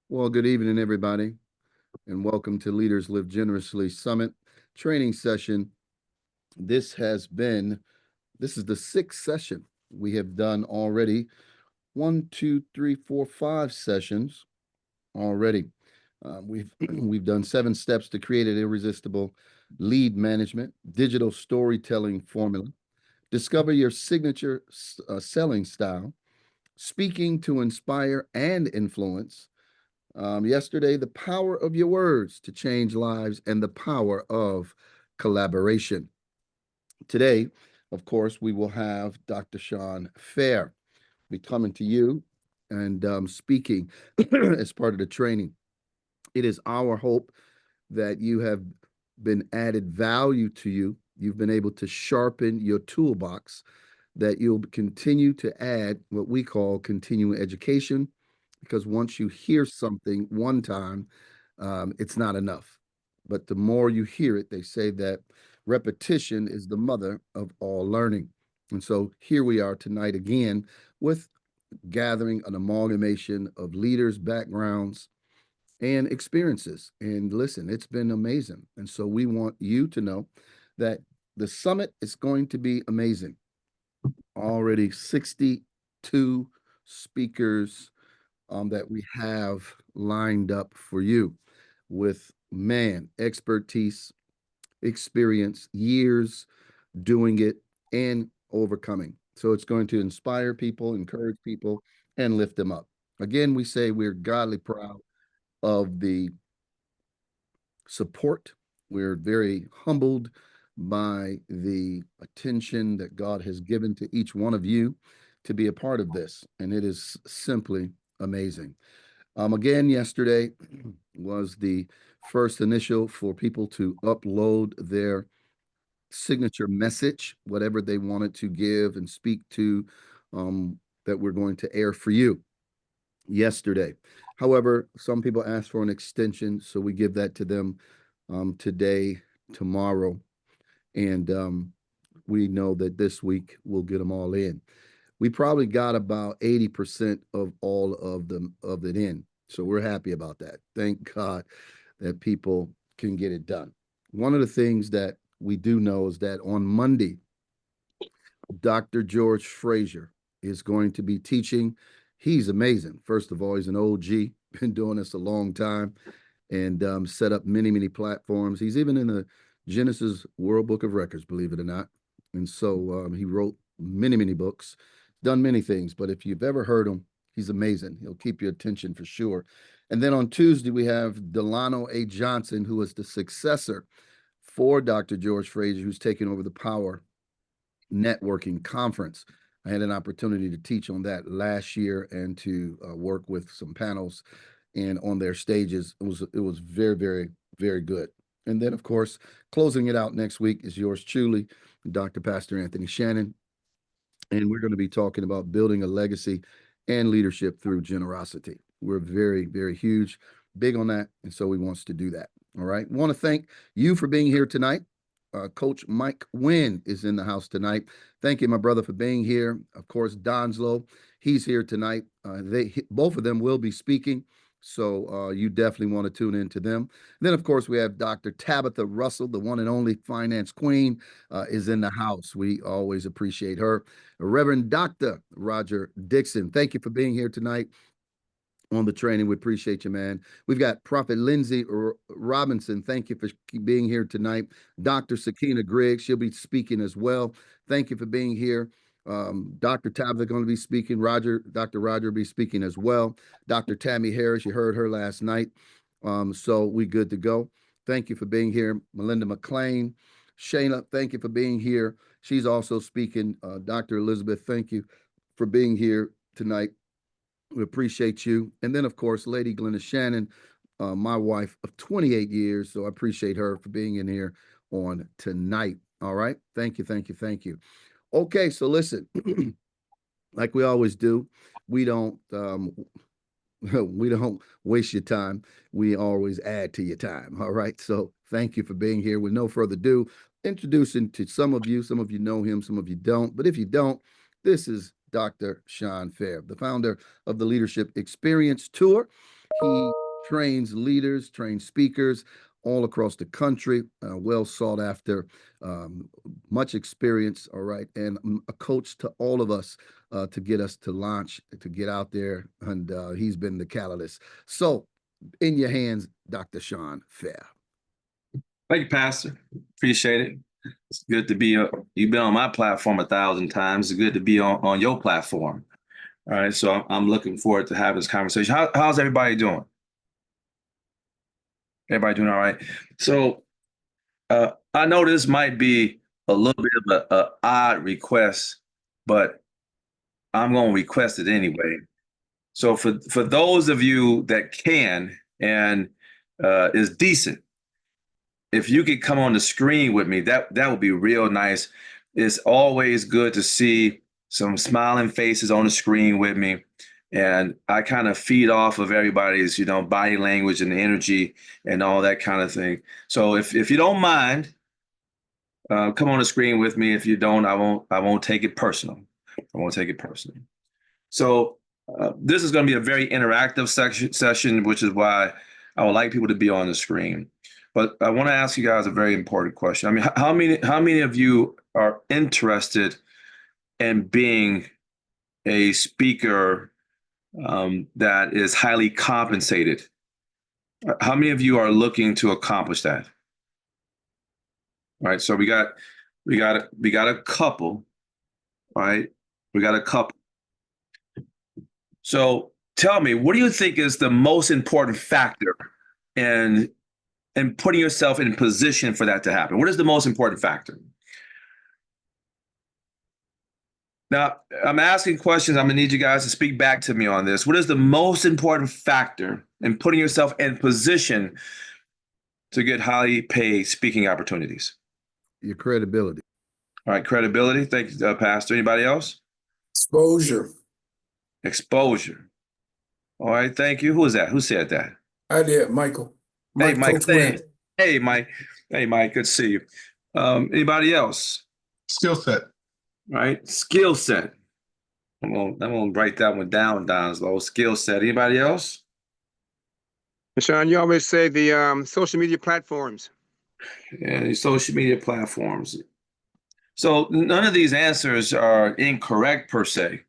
Well, good evening, everybody, and welcome to Leaders Live Generously Summit training session. This has been, this is the sixth session. We have done already one, two, three, four, five sessions already. We've done 7 steps to create an irresistible lead management, digital storytelling formula, discover your signature selling style, speaking to inspire and influence. Yesterday, the power of your words to change lives and the power of collaboration. Today, of course, we will have Dr. Shawn Fair be coming to you and speaking as part of the training. It is our hope that you have been added value to you. You've been able to sharpen your toolbox, that you'll continue to add what we call continuing education, because once you hear something one time, it's not enough. But the more you hear it, they say that repetition is the mother of all learning. And so here we are tonight again with gathering an amalgamation of leaders' backgrounds and experiences. And listen, it's been amazing. And so we want you to know that the summit is going to be amazing. Already 62 speakers that we have lined up for you with expertise, experience, years doing it and overcoming. So it's going to inspire people, encourage people, and lift them up. Again, we say we're godly proud of the support. We're very humbled by the attention that God has given to each one of you to be a part of this. And it is simply amazing. Again, yesterday was the first initial for people to upload their signature message, whatever they wanted to give and speak to, that we're going to air for you yesterday. However, some people asked for an extension, so we give that to them today, tomorrow, and we know that this week we'll get them all in. We probably got about 80% of all of it in. So we're happy about that. Thank God that people can get it done. One of the things that we do know is that on Monday, Dr. George Frazier is going to be teaching. He's amazing. First of all, he's an OG, been doing this a long time, and set up many, many platforms. He's even in the Genesis World Book of Records, believe it or not. And so he wrote many, many books, done many things. But if you've ever heard him, he's amazing. He'll keep your attention for sure. And then on Tuesday, we have Delano A. Johnson, who is the successor for Dr. George Frazier, who's taking over the Power Networking Conference. I had an opportunity to teach on that last year and to work with some panels and on their stages. It was very, very, very good. And then, of course, closing it out next week is yours truly, Dr. Pastor Anthony Shannon. And we're going to be talking about building a legacy and leadership through generosity. We're very, very huge, big on that. And so we want to do that. All right. Want to thank you for being here tonight. Coach Mike Wynn is in the house tonight. Thank you, my brother, for being here. Of course, Donslow, he's here tonight. Both of them will be speaking, so you definitely want to tune in to them. Then, of course, we have Dr. Tabitha Russell, the one and only finance queen, is in the house. We always appreciate her. Reverend Dr. Roger Dixon, thank you for being here tonight on the training. We appreciate you, man. We've got Prophet Lindsay Robinson. Thank you for being here tonight. Dr. Sakina Griggs, she'll be speaking as well. Thank you for being here. Dr. Tabitha going to be speaking. Dr. Roger will be speaking as well. Dr. Tammy Harris, you heard her last night. So we good to go. Thank you for being here. Melinda McLean. Shayna, thank you for being here. She's also speaking. Dr. Elizabeth, thank you for being here tonight. We appreciate you. And then, of course, Lady Glenna Shannon, my wife of 28 years. So I appreciate her for being in here on tonight. All right. Thank you. Thank you. Thank you. Okay. So listen, like we always do, we don't we don't waste your time. We always add to your time. All right. So thank you for being here. With no further ado, introducing to some of you know him, some of you don't. But if you don't, this is Dr. Shawn Fair, the founder of the Leadership Experience Tour. He trains leaders, trains speakers all across the country, well sought after, um, much experience, all right, and a coach to all of us to get us to launch, to get out there, and he's been the catalyst. So, in your hands, Dr. Shawn Fair. Thank you, Pastor. Appreciate it. It's good to be, you've been on my platform 1,000 times. It's good to be on your platform. All right. So I'm looking forward to having this conversation. How's everybody doing? Everybody doing all right? So I know this might be a little bit of a odd request, but I'm going to request it anyway. So for those of you that can and is decent, if you could come on the screen with me, that would be real nice. It's always good to see some smiling faces on the screen with me. And I kind of feed off of everybody's, body language and energy and all that kind of thing. So if you don't mind, come on the screen with me. If you don't, I won't take it personal. I won't take it personally. So this is going to be a very interactive session, which is why I would like people to be on the screen. But I want to ask you guys a very important question. I mean, how many of you are interested in being a speaker that is highly compensated? How many of you are looking to accomplish that? All right, so we got a couple, right? We got a couple. So tell me, what do you think is the most important factor in putting yourself in position for that to happen? What is the most important factor? Now, I'm asking questions. I'm going to need you guys to speak back to me on this. What is the most important factor in putting yourself in position to get highly paid speaking opportunities? Your credibility. All right, credibility. Thank you, Pastor. Anybody else? Exposure. Exposure. All right, thank you. Who is that? Who said that? I did, Michael. Hey, Mike. Wynn. Hey, Mike. Hey, Mike. Good to see you. Anybody else? Skill set. All right, skill set. I'm gonna write that one down, Donslow. Skill set. Anybody else? Shawn, you always say the social media platforms. Yeah, these social media platforms. So none of these answers are incorrect per se,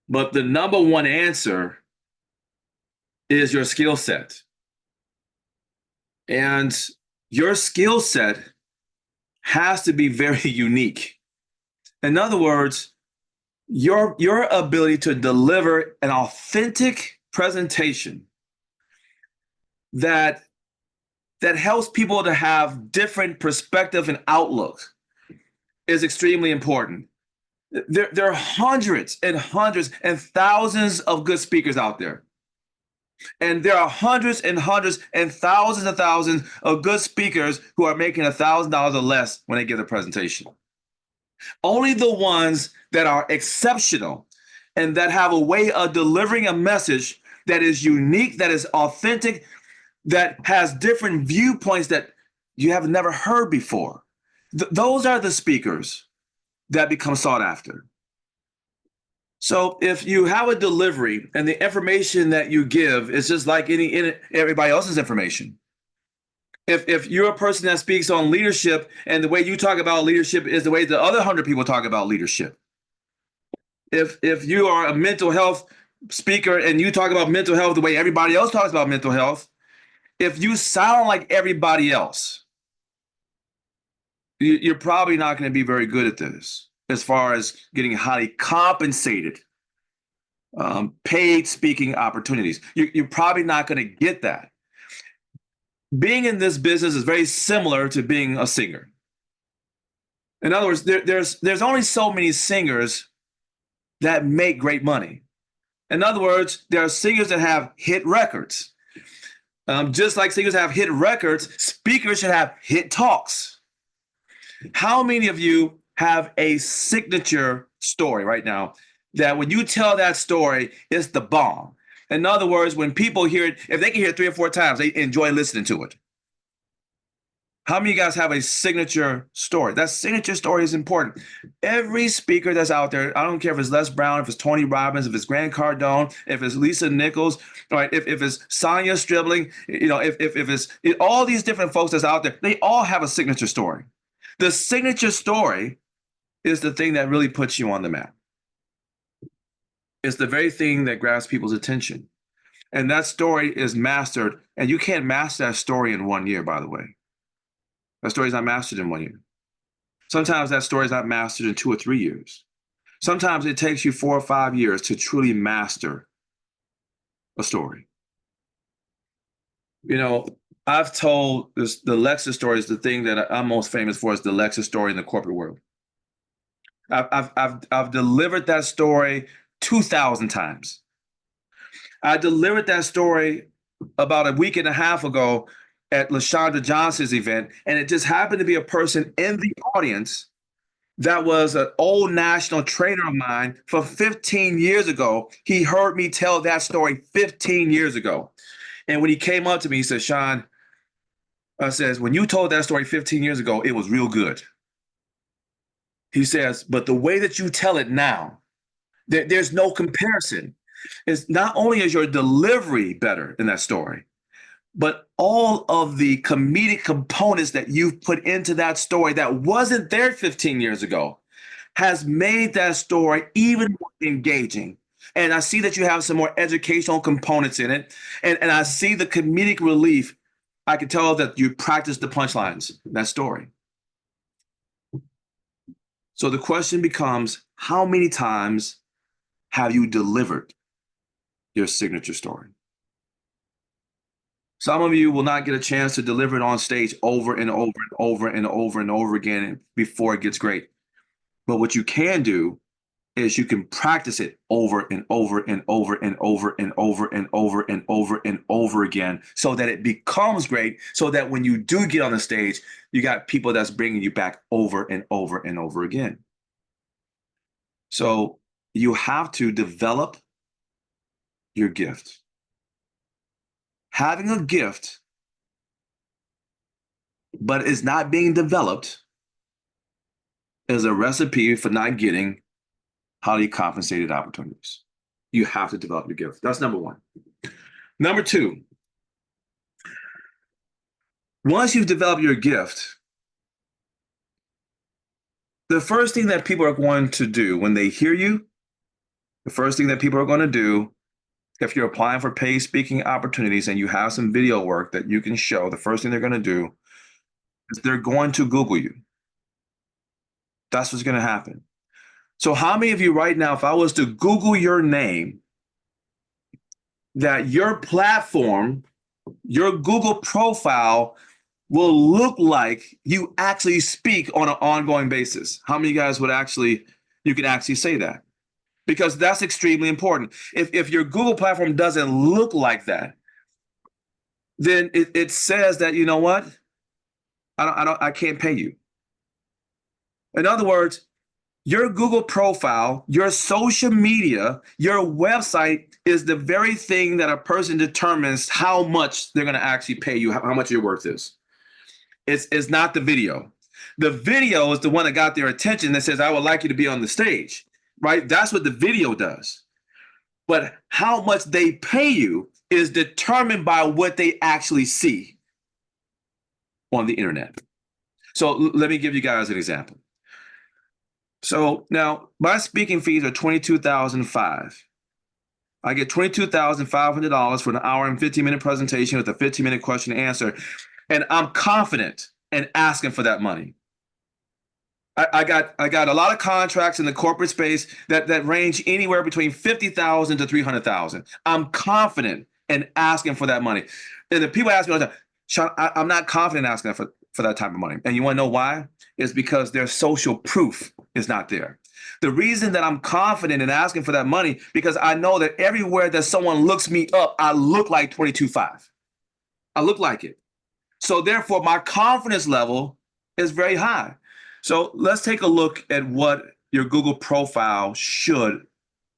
but the number one answer is your skill set. And your skill set has to be very unique. In other words, your ability to deliver an authentic presentation that helps people to have different perspective and outlook is extremely important. There are hundreds and hundreds and thousands of good speakers out there. And there are hundreds and hundreds and thousands of good speakers who are making $1,000 or less when they give a presentation. Only the ones that are exceptional and that have a way of delivering a message that is unique, that is authentic, that has different viewpoints that you have never heard before. Those are the speakers that become sought after. So if you have a delivery and the information that you give is just like everybody else's information. If you're a person that speaks on leadership and the way you talk about leadership is the way the other 100 people talk about leadership. If you are a mental health speaker and you talk about mental health the way everybody else talks about mental health, if you sound like everybody else, you're probably not going to be very good at this as far as getting highly compensated, paid speaking opportunities. You're probably not going to get that. Being in this business is very similar to being a singer. In other words, there's only so many singers that make great money. In other words, there are singers that have hit records. Just like singers have hit records, speakers should have hit talks. How many of you have a signature story right now that when you tell that story, it's the bomb? In other words, when people hear it, if they can hear it 3 or 4 times, they enjoy listening to it. How many of you guys have a signature story? That signature story is important. Every speaker that's out there, I don't care if it's Les Brown, if it's Tony Robbins, if it's Grant Cardone, if it's Lisa Nichols, right? If it's Sonia Stribling, if it's all these different folks that's out there, they all have a signature story. The signature story is the thing that really puts you on the map. It's the very thing that grabs people's attention. And that story is mastered. And you can't master that story in 1 year, by the way. That story is not mastered in 1 year. Sometimes that story is not mastered in 2 or 3 years. Sometimes it takes you 4 or 5 years to truly master a story. I've told this, the Lexus story is the thing that I'm most famous for, is the Lexus story in the corporate world. I've delivered that story 2,000 times. I delivered that story about a week and a half ago at LaShonda Johnson's event, and it just happened to be a person in the audience that was an old national trainer of mine from 15 years ago. He heard me tell that story 15 years ago. And when he came up to me, he said, Shawn, says, when you told that story 15 years ago, it was real good. He says, but the way that you tell it now, there's no comparison. It's not only is your delivery better in that story, but all of the comedic components that you've put into that story that wasn't there 15 years ago has made that story even more engaging. And I see that you have some more educational components in it. And I see the comedic relief. I can tell that you practice the punchlines in that story. So the question becomes, how many times have you delivered your signature story? Some of you will not get a chance to deliver it on stage over and over and over and over and over again before it gets great. But what you can do is you can practice it over and over and over and over and over and over and over and over again so that it becomes great, so that when you do get on the stage, you got people that's bringing you back over and over and over again. So you have to develop your gift. Having a gift, but it's not being developed, is a recipe for not getting highly compensated opportunities. You have to develop your gift. That's number one. Number two, once you've developed your gift, the first thing that people are going to do when they hear you, the first thing that people are going to do, if you're applying for paid speaking opportunities and you have some video work that you can show, the first thing they're going to do is they're going to Google you. That's what's going to happen. So how many of you right now, if I was to Google your name, that your platform, your Google profile will look like you actually speak on an ongoing basis? How many of you guys you can actually say that? Because that's extremely important. If your Google platform doesn't look like that, then it says that, you know what? I can't pay you. In other words, your Google profile, your social media, your website is the very thing that a person determines how much they're going to actually pay you, how much your worth is. It's not the video. The video is the one that got their attention that says, I would like you to be on the stage, right? That's what the video does. But how much they pay you is determined by what they actually see on the internet. So let me give you guys an example. So now my speaking fees are $22,500. I get $22,500 for an hour and 15-minute presentation with a 15-minute question and answer. And I'm confident in asking for that money. I got a lot of contracts in the corporate space that range anywhere between $50,000 to $300,000. I'm confident in asking for that money. And the people ask me all the time, Shawn, I'm not confident in asking for that type of money. And you want to know why? It's because their social proof is not there. The reason that I'm confident in asking for that money, because I know that everywhere that someone looks me up, I look like 22.5. I look like it. So therefore, my confidence level is very high. So let's take a look at what your Google profile should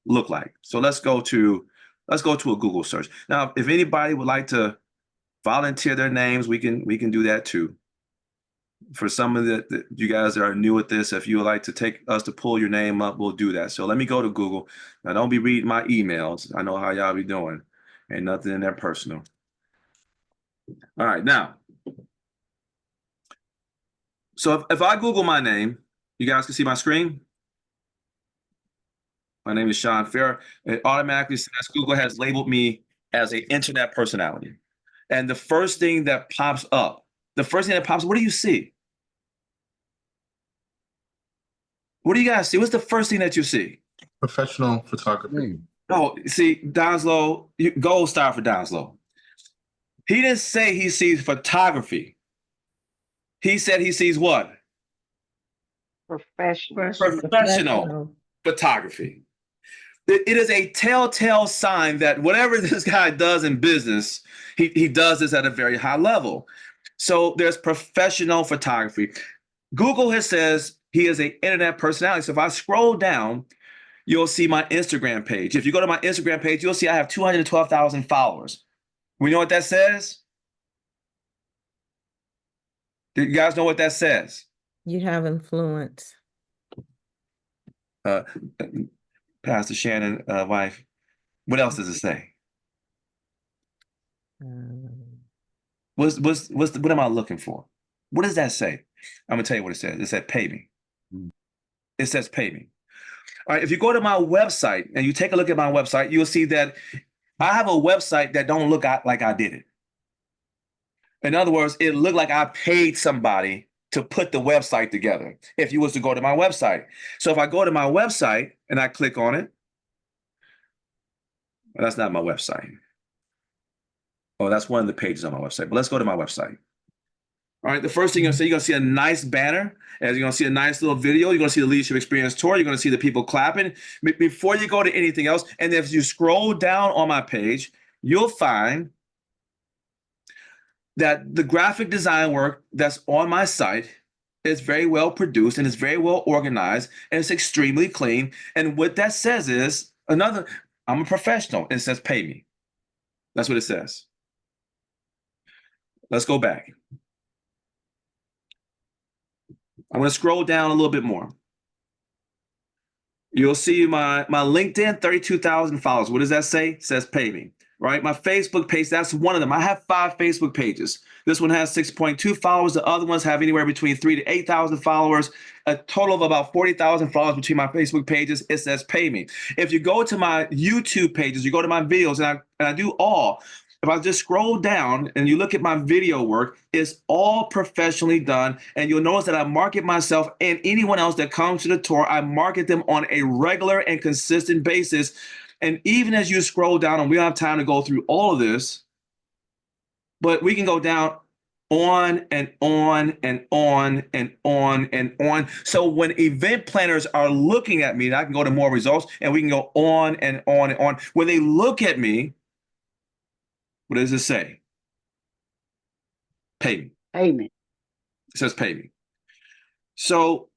look like. So let's go to a Google search. Now, if anybody would like to volunteer their names, we can do that too. for some of you guys that are new at this, if you would like to take us to pull your name up, we'll do that. So let me go to Google. Now, don't be reading my emails. I know how y'all be doing. Ain't nothing in there personal. All right, now. So if I Google my name, you guys can see my screen. My name is Shawn Fair. It automatically says Google has labeled me as an internet personality. And the first thing that pops up, what do you see? What do you guys see? What's the first thing that you see? Professional photography. Oh, see, Donslow, gold star for Donslow. He didn't say he sees photography. He said he sees what? Professional photography. It is a telltale sign that whatever this guy does in business, he does this at a very high level. So there's professional photography. Google says he is an internet personality. So if I scroll down, you'll see my Instagram page. If you go to my Instagram page, you'll see I have 212,000 followers. We know what that says? Do you guys know what that says? You have influence. Pastor Shannon, wife. What else does it say? What am I looking for? What does that say? I'm gonna tell you what it says. It said pay me. It says pay me. All right, if you go to my website and you take a look at my website, you'll see that I have a website that don't look like I did it. In other words, it looked like I paid somebody to put the website together if you was to go to my website. So if I go to my website and I click on it, well, that's not my website. Oh, that's one of the pages on my website, but let's go to my website. All right, the first thing you're going to see a nice banner, as you're going to see a nice little video. You're going to see the Leadership Experience Tour. You're going to see the people clapping. Before you go to anything else, and if you scroll down on my page, you'll find that the graphic design work that's on my site is very well produced and it's very well organized and it's extremely clean. And what that says is I'm a professional. It says pay me. That's what it says. Let's go back. I'm going to scroll down a little bit more. You'll see my LinkedIn, 32,000 followers. What does that say? It says pay me, right? My Facebook page, that's one of them. I have 5 Facebook pages. This one has 6.2 followers. The other ones have anywhere between 3,000 to 8,000 followers, a total of about 40,000 followers between my Facebook pages. It says pay me. If you go to my YouTube pages, you go to my videos, and I do all. If I just scroll down and you look at my video work, it's all professionally done. And you'll notice that I market myself and anyone else that comes to the tour, I market them on a regular and consistent basis. And even as you scroll down, and we don't have time to go through all of this, but we can go down on and on and on and on and on. So when event planners are looking at me, I can go to more results and we can go on and on and on. When they look at me, what does it say? Pay me. Payment. It says pay me. So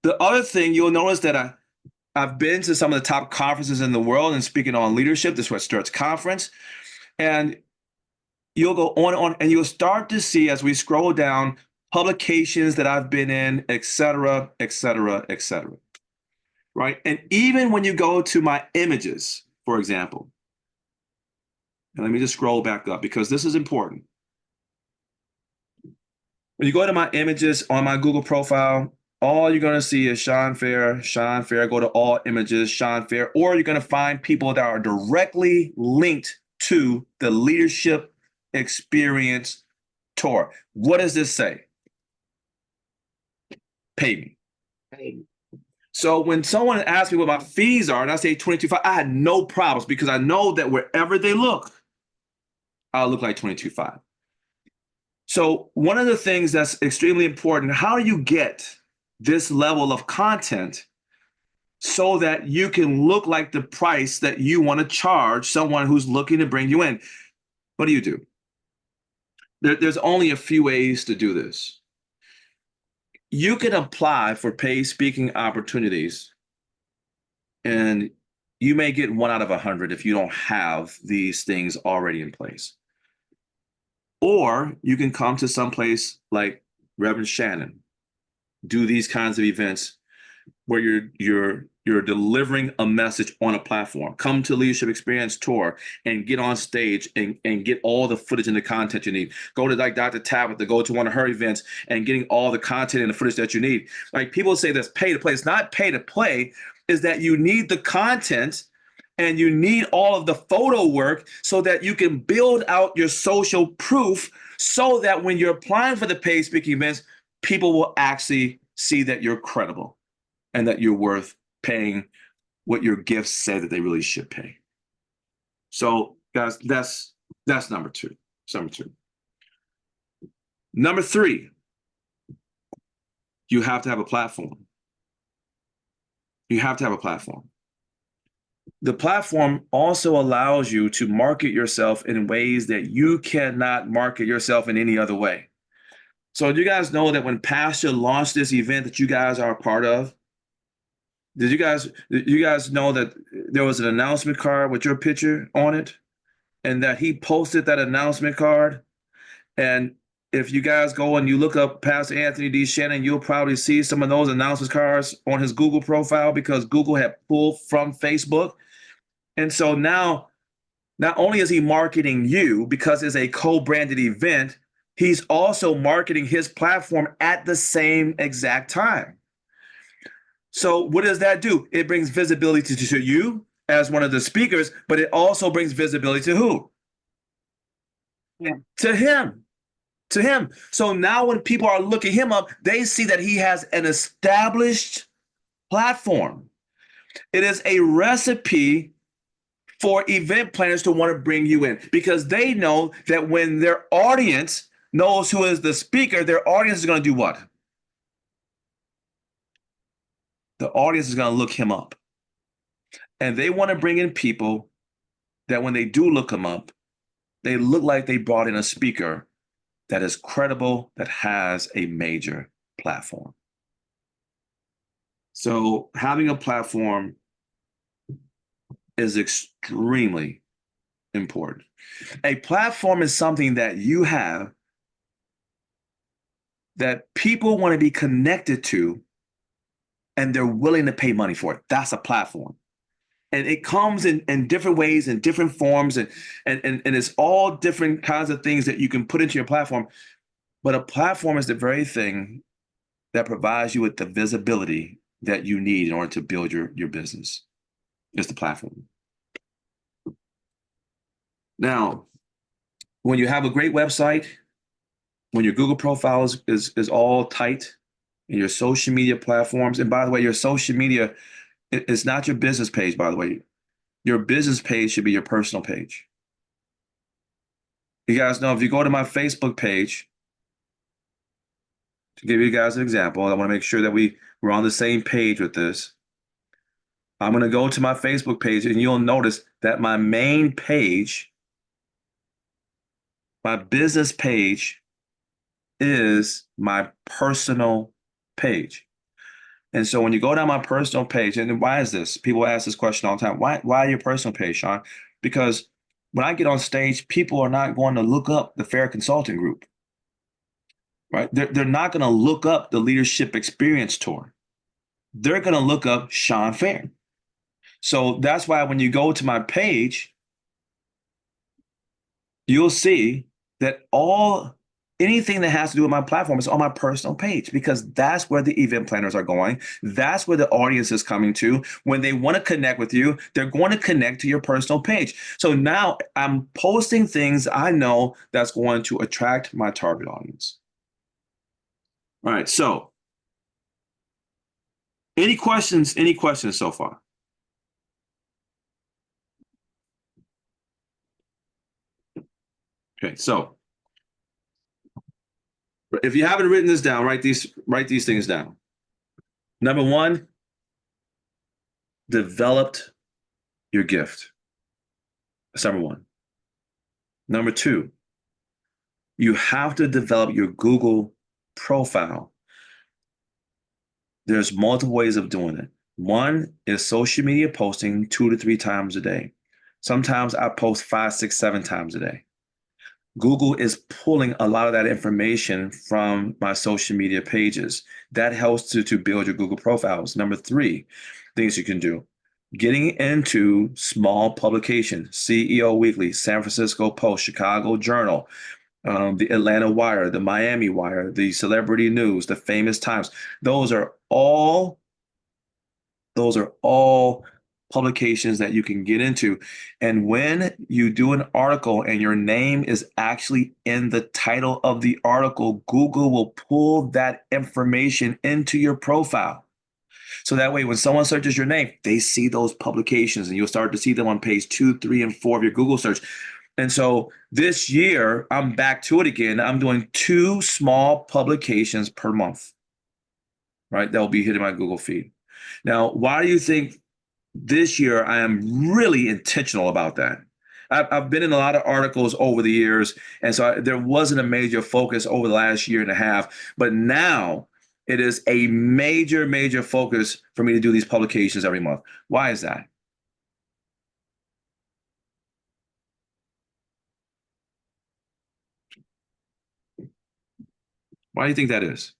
the other thing you'll notice that I've been to some of the top conferences in the world and speaking on leadership. This is what Sturt's conference. And you'll go on and on, and you'll start to see as we scroll down publications that I've been in, et cetera, et cetera, et cetera. Right? And even when you go to my images, for example, and let me just scroll back up because this is important. When you go to my images on my Google profile, all you're going to see is Shawn Fair, go to all images, Shawn Fair, or you're going to find people that are directly linked to the Leadership Experience Tour. What does this say? Pay me. Pay me. So when someone asks me what my fees are and I say $22,500, I had no problems because I know that wherever they look, I'll look like $22,500. So one of the things that's extremely important, how do you get this level of content so that you can look like the price that you want to charge someone who's looking to bring you in? What do? There's only a few ways to do this. You can apply for paid speaking opportunities, and you may get 1 out of 100 if you don't have these things already in place. Or you can come to some place like Reverend Shannon, do these kinds of events where you're delivering a message on a platform. Come to Leadership Experience Tour and get on stage and get all the footage and the content you need. Go to like Dr. Tabitha, go to one of her events and getting all the content and the footage that you need. Like people say that's pay to play. It's not pay to play, is that you need the content and you need all of the photo work so that you can build out your social proof so that when you're applying for the paid speaking events, people will actually see that you're credible and that you're worth paying what your gifts say that they really should pay. So guys, that's number two. That's number two. Number three, you have to have a platform. You have to have a platform. The platform also allows you to market yourself in ways that you cannot market yourself in any other way. So do you guys know that when Pastor launched this event that you guys are a part of, did you guys know that there was an announcement card with your picture on it and that he posted that announcement card? And if you guys go and you look up Pastor Anthony D. Shannon, you'll probably see some of those announcement cards on his Google profile because Google had pulled from Facebook. And so now, not only is he marketing you because it's a co-branded event, he's also marketing his platform at the same exact time. So what does that do? It brings visibility to you as one of the speakers, but it also brings visibility to who? Yeah. To him. To him. So now when people are looking him up, they see that he has an established platform. It is a recipe for event planners to want to bring you in because they know that when their audience knows who is the speaker, their audience is going to do what? The audience is going to look him up. And they want to bring in people that when they do look him up, they look like they brought in a speaker that is credible, that has a major platform. So having a platform is extremely important. A platform is something that you have that people want to be connected to and they're willing to pay money for it. That's a platform. And it comes in different ways and different forms and it's all different kinds of things that you can put into your platform. But a platform is the very thing that provides you with the visibility that you need in order to build your business. It's the platform. Now, when you have a great website, when your Google profile is all tight, and your social media platforms, and by the way, your social media is not your business page, by the way. Your business page should be your personal page. You guys know if you go to my Facebook page, to give you guys an example, I want to make sure that we're on the same page with this. I'm going to go to my Facebook page and you'll notice that my main page, my business page, is my personal page. And so when you go down my personal page, and why is this? People ask this question all the time. Why your personal page, Shawn? Because when I get on stage, people are not going to look up the Fair Consulting Group, right? They're not going to look up the Leadership Experience Tour. They're going to look up Shawn Fair. So that's why when you go to my page, you'll see that anything that has to do with my platform is on my personal page because that's where the event planners are going. That's where the audience is coming to. When they want to connect with you, they're going to connect to your personal page. So now I'm posting things I know that's going to attract my target audience. All right. So any questions so far? Okay. So if you haven't written this down, write these things down. Number one, developed your gift. That's number one. Number two, you have to develop your Google profile. There's multiple ways of doing it. One is social media posting 2 to 3 times a day. Sometimes I post 5, 6, 7 times a day. Google is pulling a lot of that information from my social media pages. That helps to build your Google profiles. Number three, things you can do. Getting into small publications, CEO Weekly, San Francisco Post, Chicago Journal, the Atlanta Wire, the Miami Wire, the Celebrity News, the Famous Times. Those are all publications that you can get into. And when you do an article and your name is actually in the title of the article, Google will pull that information into your profile. So that way, when someone searches your name, they see those publications and you'll start to see them on page 2, 3, and 4 of your Google search. And so this year, I'm back to it again. I'm doing 2 small publications per month, right? That will be hitting my Google feed. Now, why do you think this year I am really intentional about that? I've been in a lot of articles over the years, and so there wasn't a major focus over the last year and a half. But now it is a major, major focus for me to do these publications every month. Why is that? Why do you think that is?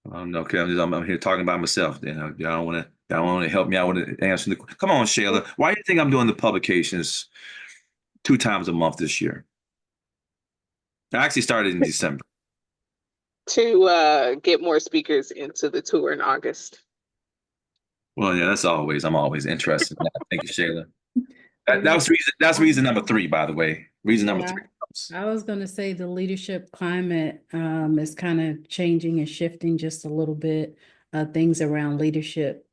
Okay, I'm here talking by myself. Then y'all don't want to help me out with answering the. Come on, Shayla. Why do you think I'm doing the publications 2 times a month this year? I actually started in December. To get more speakers into the tour in August. Well, yeah, I'm always interested in that. Thank you, Shayla. That's reason number 3, by the way. Reason number 3. I was going to say the leadership climate is kind of changing and shifting just a little bit. Things around leadership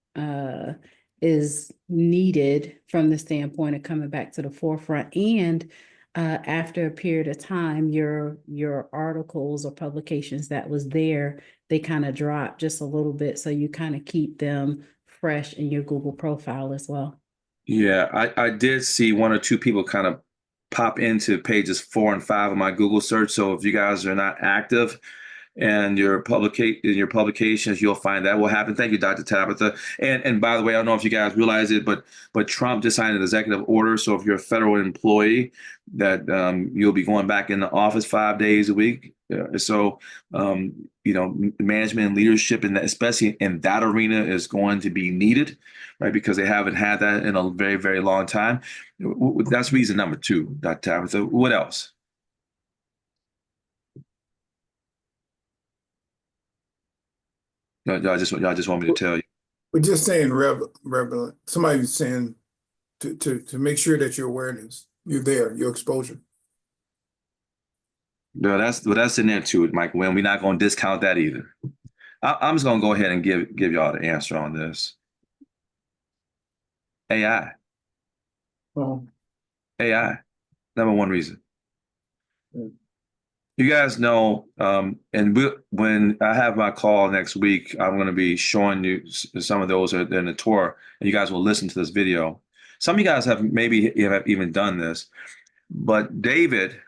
is needed from the standpoint of coming back to the forefront. And after a period of time, your articles or publications that was there, they kind of drop just a little bit. So you kind of keep them fresh in your Google profile as well. Yeah, I did see 1 or 2 people kind of pop into pages 4 and 5 of my Google search. So if you guys are not active and your publications, you'll find that will happen. Thank you, Dr. Tabitha. And by the way, I don't know if you guys realize it, but Trump just signed an executive order. So if you're a federal employee, that you'll be going back in the office 5 days a week. So management and leadership, and especially in that arena, is going to be needed, right? Because they haven't had that in a very, very long time. That's reason number 2, Dr. Tabitha. What else? Y'all just want me to tell you. We're just saying, relevant. Somebody's saying to make sure that your awareness, you're there, your exposure. No, that's in there too, Mike. When we're not going to discount that either. I'm just going to go ahead and give y'all the answer on this. AI. Oh. AI. Number 1 reason. You guys know, when I have my call next week, I'm going to be showing you some of those in the tour, and you guys will listen to this video. Some of you guys have even done this, but David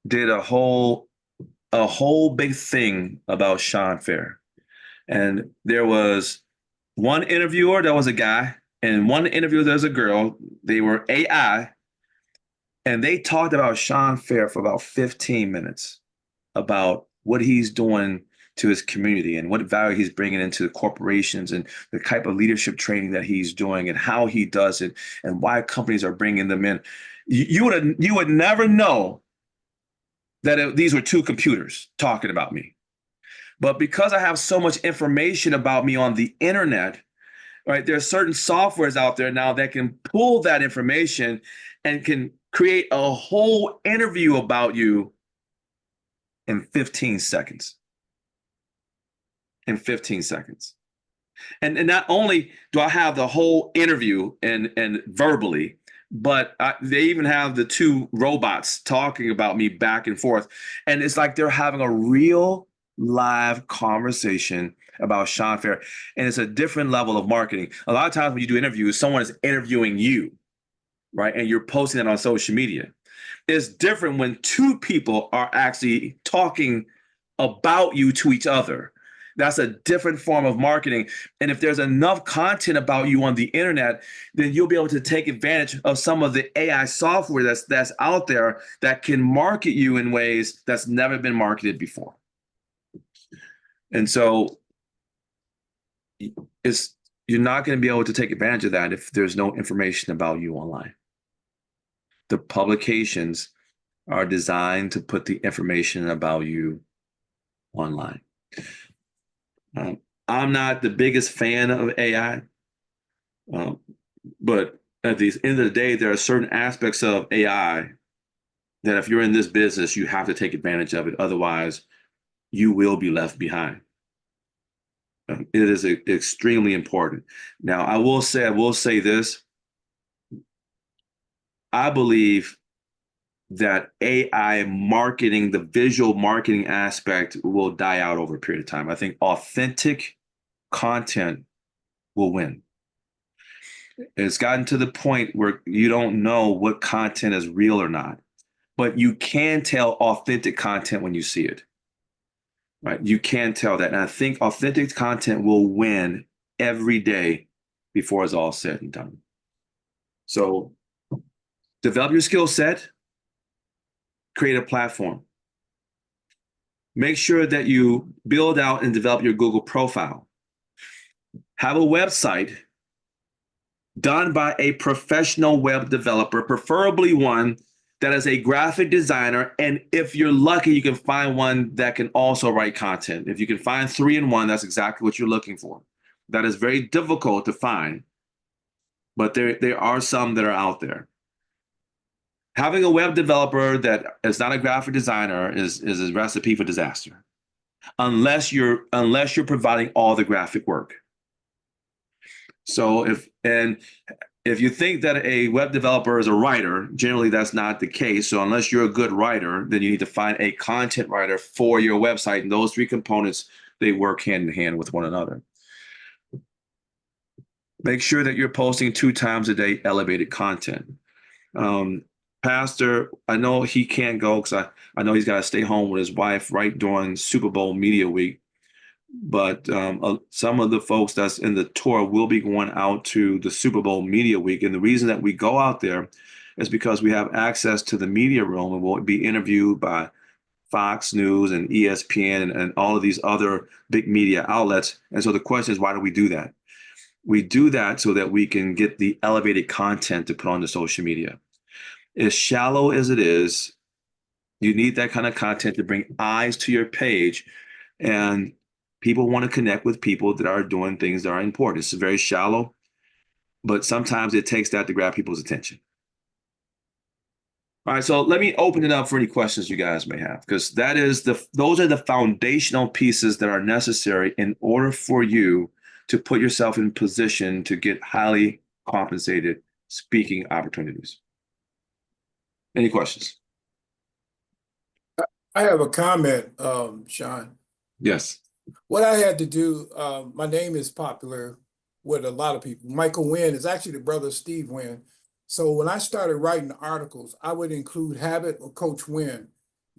did a whole big thing about Shawn Fair. And there was one interviewer that was a guy, and one interviewer that was a girl. They were AI. And they talked about Shawn Fair for about 15 minutes about what he's doing to his community and what value he's bringing into the corporations and the type of leadership training that he's doing and how he does it and why companies are bringing them in. You would never know that these were 2 computers talking about me. But because I have so much information about me on the internet, right, there are certain softwares out there now that can pull that information and can create a whole interview about you in 15 seconds. In 15 seconds. And not only do I have the whole interview and verbally, but they even have the 2 robots talking about me back and forth. And it's like they're having a real live conversation about Shawn Fair. And it's a different level of marketing. A lot of times when you do interviews, someone is interviewing you, right? And you're posting it on social media. It's different when 2 people are actually talking about you to each other. That's a different form of marketing. And if there's enough content about you on the internet, then you'll be able to take advantage of some of the AI software that's out there that can market you in ways that's never been marketed before. And so you're not going to be able to take advantage of that if there's no information about you online. The publications are designed to put the information about you online. I'm not the biggest fan of AI, but at the end of the day, there are certain aspects of AI that if you're in this business, you have to take advantage of it. Otherwise, you will be left behind. It is extremely important. Now, I will say this. I believe that AI marketing, the visual marketing aspect, will die out over a period of time. I think authentic content will win. It's gotten to the point where you don't know what content is real or not, but you can tell authentic content when you see it. Right? You can tell that. And I think authentic content will win every day before it's all said and done. So develop your skill set, create a platform. Make sure that you build out and develop your Google profile. Have a website done by a professional web developer, preferably one that is a graphic designer. And if you're lucky, you can find one that can also write content. If you can find 3 in 1, that's exactly what you're looking for. That is very difficult to find, but there are some that are out there. Having a web developer that is not a graphic designer is a recipe for disaster, unless you're providing all the graphic work. So if you think that a web developer is a writer, generally that's not the case. So unless you're a good writer, then you need to find a content writer for your website. And those 3 components, they work hand in hand with one another. Make sure that you're posting 2 times a day elevated content. Pastor, I know he can't go because I know he's got to stay home with his wife right during Super Bowl Media Week. But some of the folks that's in the tour will be going out to the Super Bowl Media Week. And the reason that we go out there is because we have access to the media room and we'll be interviewed by Fox News and ESPN and all of these other big media outlets. And so the question is, why do we do that? We do that so that we can get the elevated content to put on the social media. As shallow as it is, you need that kind of content to bring eyes to your page. And people want to connect with people that are doing things that are important. It's very shallow, but sometimes it takes that to grab people's attention. All right, so let me open it up for any questions you guys may have, because those are the foundational pieces that are necessary in order for you to put yourself in position to get highly compensated speaking opportunities. Any questions? I have a comment, Shawn. Yes. What I had to do, my name is popular with a lot of people. Michael Wynn is actually the brother of Steve Wynn. So when I started writing articles, I would include Habit or Coach Wynn.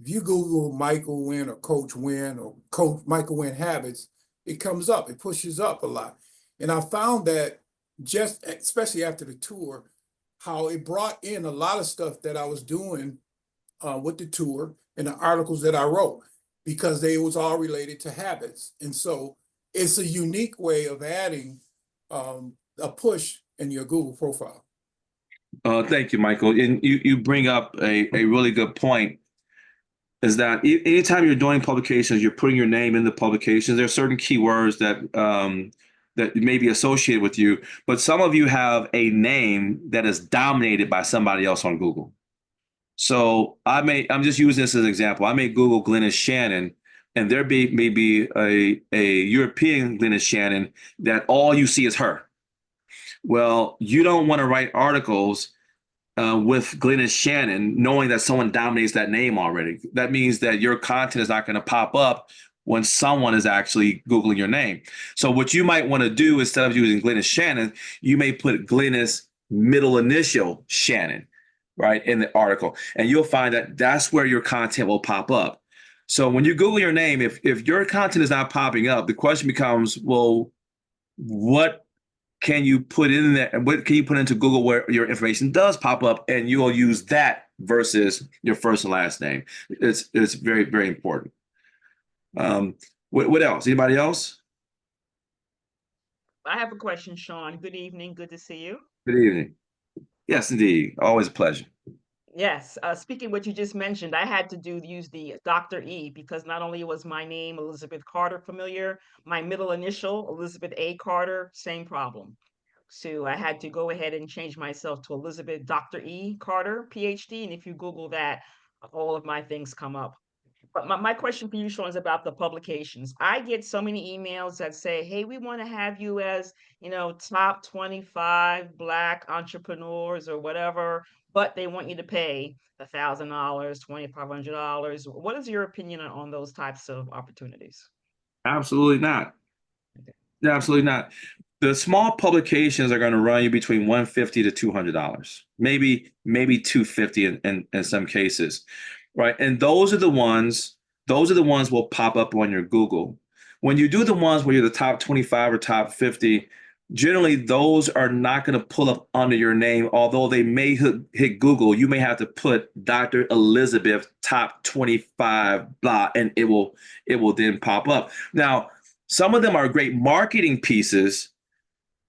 If you Google Michael Wynn or Coach Wynn or Coach Michael Wynn Habits, it comes up, it pushes up a lot. And I found that just, especially after the tour, how it brought in a lot of stuff that I was doing with the tour and the articles that I wrote, because they was all related to habits. And so it's a unique way of adding a push in your Google profile. Thank you, Michael. And you bring up a really good point, is that anytime you're doing publications, you're putting your name in the publications. There are certain keywords that may be associated with you, but some of you have a name that is dominated by somebody else on Google. So I'm just using this as an example. I may Google Glennis Shannon, and there may be a European Glennis Shannon that all you see is her. Well, you don't want to write articles with Glennis Shannon, knowing that someone dominates that name already. That means that your content is not going to pop up when someone is actually Googling your name. So what you might want to do, instead of using Glennis Shannon, you may put Glennis middle initial Shannon, right, in the article. And you'll find that that's where your content will pop up. So when you Google your name, if your content is not popping up, the question becomes, well, what can you put in there, and what can you put into Google where your information does pop up, and you will use that versus your first and last name. It's very, very important. What else? Anybody else? I have a question, Shawn. Good evening. Good to see you. Good evening. Yes, indeed. Always a pleasure. Yes, speaking what you just mentioned, I had to use the Dr. E because not only was my name Elizabeth Carter familiar, my middle initial, Elizabeth A. Carter, same problem. So I had to go ahead and change myself to Elizabeth Dr. E. Carter, PhD. And if you Google that, all of my things come up. But my question for you, Shawn, is about the publications. I get so many emails that say, hey, we want to have you as, top 25 Black entrepreneurs or whatever, but they want you to pay $1,000, $2,500. What is your opinion on those types of opportunities? Absolutely not. Absolutely not. The small publications are going to run you between $150 to $200, maybe 250 in some cases, right? And those are the ones will pop up on your Google. When you do the ones where you're the top 25 or top 50, generally those are not going to pull up under your name, although they may hit Google. You may have to put Dr. Elizabeth top 25 blah, and it will then pop up. Now, some of them are great marketing pieces,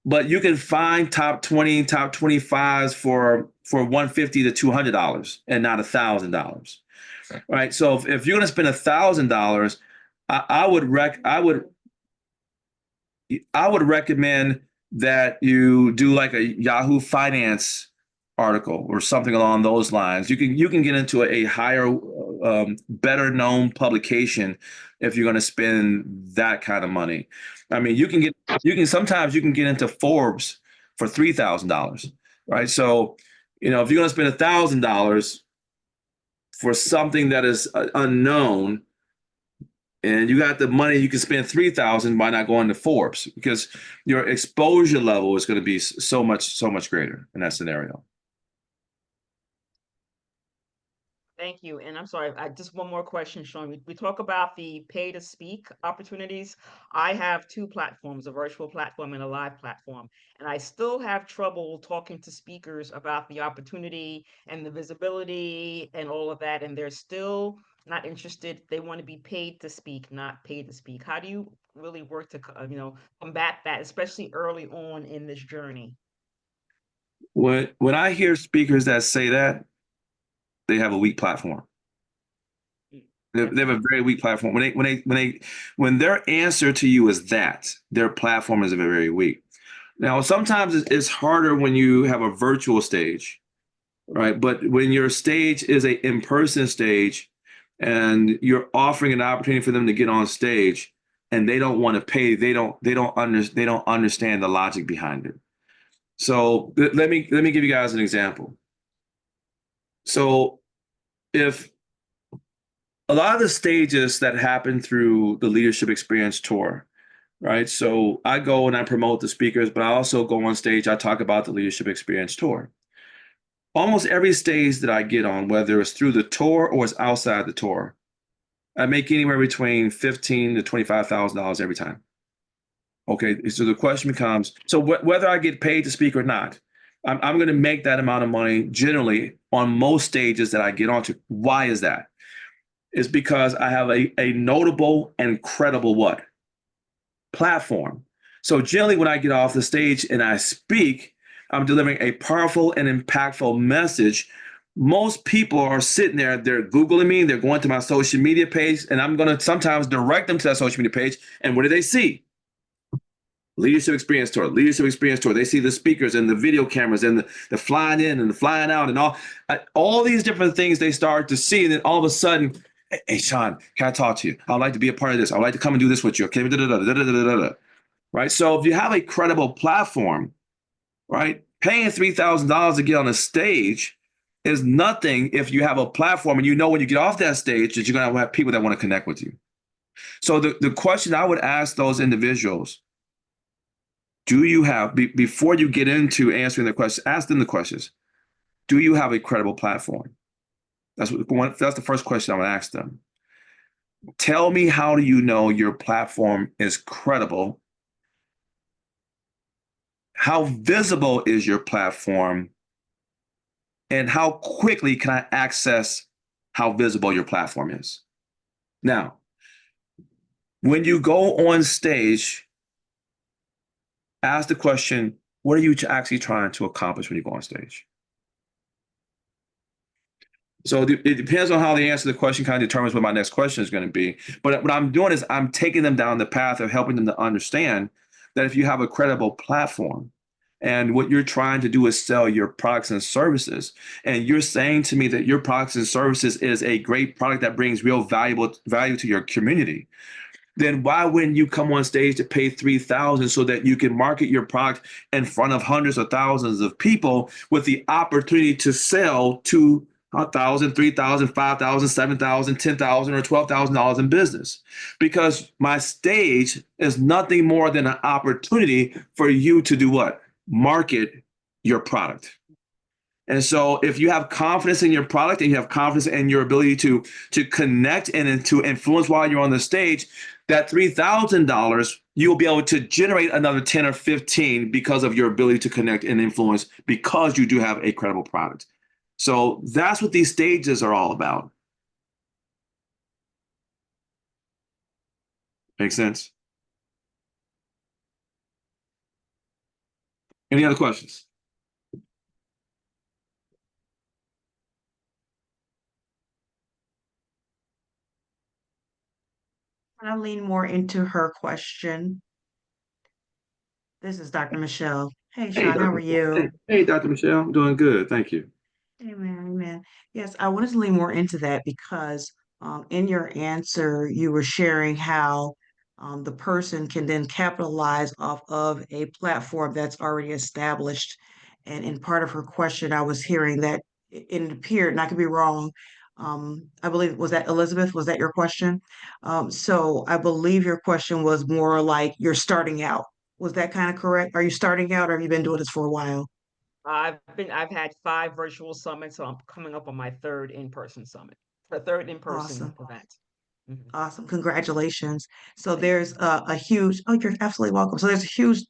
but you can find top 20, top 25s for $150 to $200 and not $1,000. Right. So if you're going to spend $1,000, I would recommend that you do like a Yahoo Finance article or something along those lines. You can get into a higher, better known publication if you're going to spend that kind of money. I mean, sometimes you can get into Forbes for $3,000, right? So, if you're going to spend $1,000 for something that is unknown, and you got the money, you can spend $3,000 by not going to Forbes, because your exposure level is going to be so much greater in that scenario. Thank you. And I'm sorry, just one more question, Shawn. We talk about the pay to speak opportunities. I have two platforms, a virtual platform and a live platform, and I still have trouble talking to speakers about the opportunity and the visibility and all of that. And they're still not interested. They want to be paid to speak, not paid to speak. How do you really work to, combat that, especially early on in this journey? When I hear speakers that say that, they have a weak platform. They have a very weak platform. When their answer to you is that, their platform is very weak. Now, sometimes it's harder when you have a virtual stage, right? But when your stage is a in-person stage and you're offering an opportunity for them to get on stage and they don't want to pay, they don't understand the logic behind it. So let me give you guys an example. So if a lot of the stages that happen through the Leadership Experience Tour, right? So I go and I promote the speakers, but I also go on stage, I talk about the Leadership Experience Tour. Almost every stage that I get on, whether it's through the tour or it's outside the tour, I make anywhere between $15,000 to $25,000 every time. Okay, so the question becomes, so whether I get paid to speak or not, I'm going to make that amount of money generally on most stages that I get onto. Why is that? It's because I have a notable and credible what? Platform. So generally when I get off the stage and I speak, I'm delivering a powerful and impactful message. Most people are sitting there, they're Googling me, they're going to my social media page, and I'm going to sometimes direct them to that social media page. And what do they see? Leadership Experience Tour, Leadership Experience Tour. They see the speakers and the video cameras and the flying in and the flying out and all these different things they start to see. And then all of a sudden, hey, Shawn, can I talk to you? I'd like to be a part of this. I'd like to come and do this with you. Okay. Right. So if you have a credible platform, right, paying $3,000 to get on a stage is nothing if you have a platform and when you get off that stage that you're going to have people that want to connect with you. So the question I would ask those individuals, do you have, before you get into answering the question, ask them the questions. Do you have a credible platform? That's the first question I would ask them. Tell me, how do you know your platform is credible? How visible is your platform? And how quickly can I access how visible your platform is? Now, when you go on stage, ask the question, what are you actually trying to accomplish when you go on stage? So it depends on how they answer the question, kind of determines what my next question is going to be. But what I'm doing is I'm taking them down the path of helping them to understand that if you have a credible platform and what you're trying to do is sell your products and services, and you're saying to me that your products and services is a great product that brings real value to your community, then why wouldn't you come on stage to pay $3,000 so that you can market your product in front of hundreds of thousands of people with the opportunity to sell to 1,000, 3,000, 5,000, 7,000, 10,000, or $12,000 in business? Because my stage is nothing more than an opportunity for you to do what? Market your product. And so if you have confidence in your product and you have confidence in your ability to connect and to influence while you're on the stage, that $3,000, you'll be able to generate another 10 or 15 because of your ability to connect and influence, because you do have a credible product. So that's what these stages are all about. Make sense? Any other questions? I'll lean more into her question. This is Dr. Michelle. Hey, Shawn, how are you? Hey, Dr. Michelle, I'm doing good. Thank you. Amen, amen. Yes, I wanted to lean more into that because in your answer, you were sharing how the person can then capitalize off of a platform that's already established. And in part of her question, I was hearing that it appeared, and I could be wrong, I believe, was that Elizabeth? Was that your question? So I believe your question was more like you're starting out. Was that kind of correct? Are you starting out, or have you been doing this for a while? I've had 5 virtual summits, so I'm coming up on my 3rd in-person summit, the 3rd in-person Awesome. event. Mhm. Awesome. Congratulations. So Thank you. there's a huge, oh, you're absolutely welcome. So there's a huge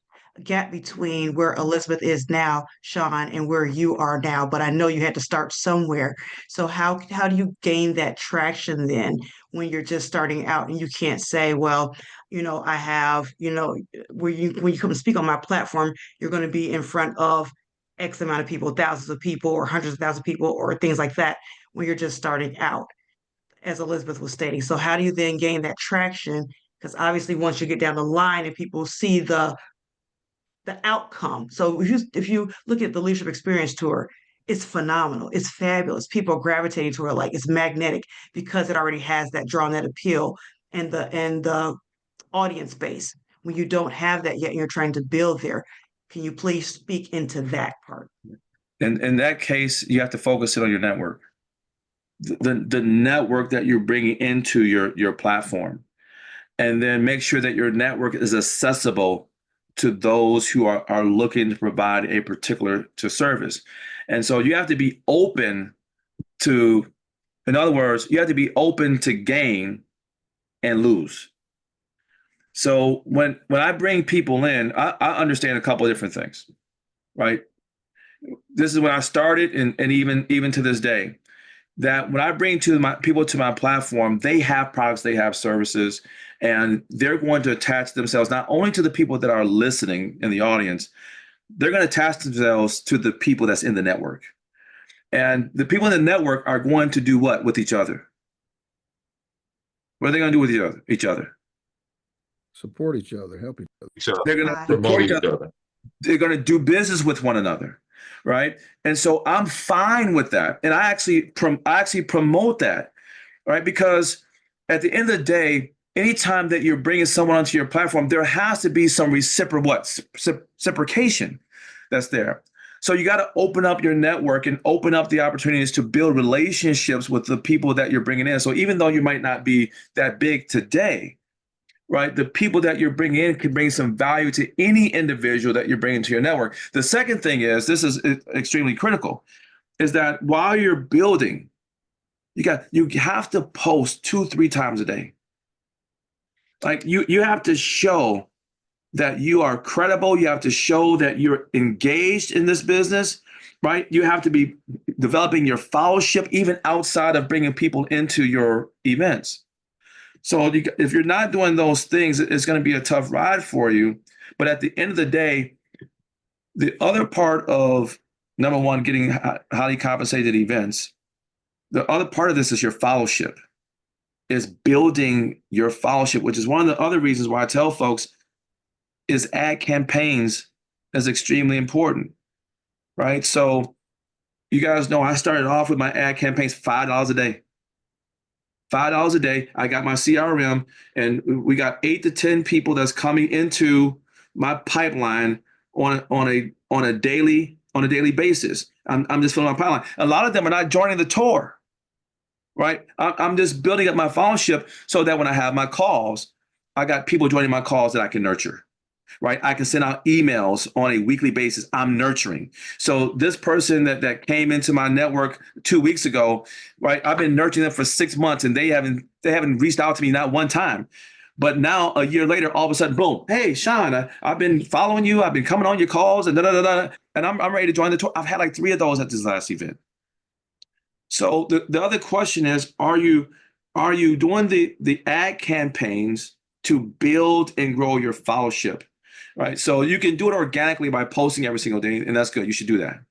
gap between where Elizabeth is now, Shawn, and where you are now. But I know you had to start somewhere. So how do you gain that traction then when you're just starting out and you can't say, well, I have, when you come to speak on my platform, you're going to be in front of X amount of people, thousands of people, or hundreds of thousands of people, or things like that when you're just starting out, as Elizabeth was stating. So how do you then gain that traction? Because obviously once you get down the line and people see the outcome. So if you look at the leadership experience tour, it's phenomenal. It's fabulous. People are gravitating to it like it's magnetic because it already has that draw, that appeal and the audience base. When you don't have that yet and you're trying to build there, can you please speak into that part? In that case, you have to focus it on your network. The network that you're bringing into your platform, and then make sure that your network is accessible to those who are looking to provide a particular service. And so you have to be open to, in other words, you have to be open to gain and lose. So when I bring people in, I understand a couple of different things, right? This is when I started, and even to this day, that when I bring to my people to my platform, they have products, they have services, and they're going to attach themselves not only to the people that are listening in the audience, they're going to attach themselves to the people that's in the network. And the people in the network are going to do what with each other? What are they going to do with each other? Support each other, help each other. Each other. They're going to Right. support Promote each each other. other. They're going to do business with one another, right? And so I'm fine with that, and I actually promote that, right? Because at the end of the day, anytime that you're bringing someone onto your platform, there has to be some reciprocation that's there. So you got to open up your network and open up the opportunities to build relationships with the people that you're bringing in. So even though you might not be that big today, right, the people that you're bringing in can bring some value to any individual that you're bringing to your network. The second thing is, this is extremely critical, is that while you're building, you have to post 2-3 times a day. Like you have to show that you are credible. You have to show that you're engaged in this business, right? You have to be developing your fellowship even outside of bringing people into your events. So if you're not doing those things, it's going to be a tough ride for you. But at the end of the day, the other part of number one, getting highly compensated events, the other part of this is your fellowship, is building your fellowship, which is one of the other reasons why I tell folks is ad campaigns is extremely important, right? So you guys know I started off with my ad campaigns $5 a day. $5 a day. I got my CRM, and we got 8 to 10 people that's coming into my pipeline on a daily basis. I'm just filling my pipeline. A lot of them are not joining the tour, right? I'm just building up my fellowship so that when I have my calls, I got people joining my calls that I can nurture. Right? I can send out emails on a weekly basis. I'm nurturing. So this person that came into my network 2 weeks ago, right? I've been nurturing them for 6 months, and they haven't reached out to me not one time. But now a year later, all of a sudden, boom! Hey, Shawn, I've been following you. I've been coming on your calls, and and I'm ready to join the tour. I've had like 3 of those at this last event. So the other question is, are you doing the ad campaigns to build and grow your fellowship? Right. So you can do it organically by posting every single day, and that's good. You should do that.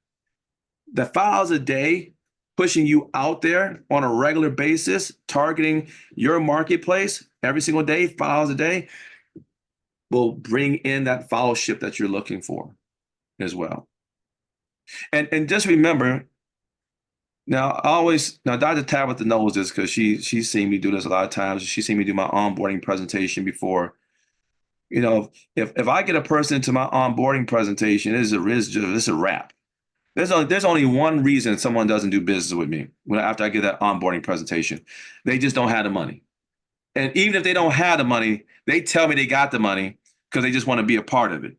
The 5 hours a day, pushing you out there on a regular basis, targeting your marketplace every single day, 5 hours a day, will bring in that fellowship that you're looking for as well. And just remember, now Dr. Tabitha knows this because she's seen me do this a lot of times. She's seen me do my onboarding presentation before. You know, if I get a person to my onboarding presentation, it's a wrap. There's only one reason someone doesn't do business with me after I get that onboarding presentation. They just don't have the money. And even if they don't have the money, they tell me they got the money because they just want to be a part of it.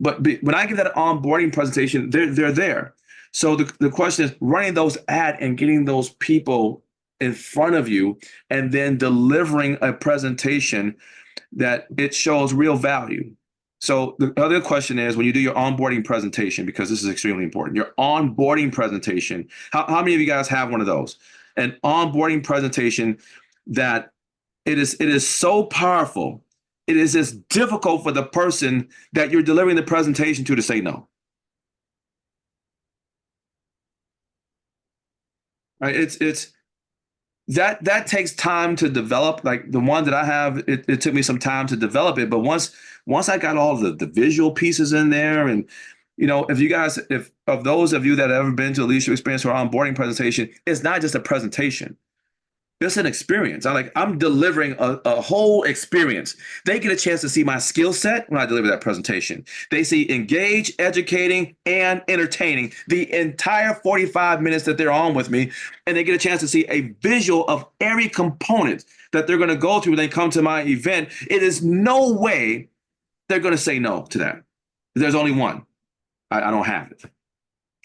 But when I give that onboarding presentation, they're there. So the question is running those ads and getting those people in front of you and then delivering a presentation that it shows real value. So the other question is, when you do your onboarding presentation, because this is extremely important, your onboarding presentation, how many of you guys have one of those? An onboarding presentation that it is so powerful. It is just difficult for the person that you're delivering the presentation to say no. Right? It's that takes time to develop. Like the one that I have, it took me some time to develop it. But once I got all the visual pieces in there, and if of those of you that have ever been to a leadership experience or onboarding presentation, it's not just a presentation. It's an experience. I'm delivering a whole experience. They get a chance to see my skill set when I deliver that presentation. They see engage, educating, and entertaining the entire 45 minutes that they're on with me. And they get a chance to see a visual of every component that they're going to go through when they come to my event. It is no way they're going to say no to that. There's only one. I don't have it.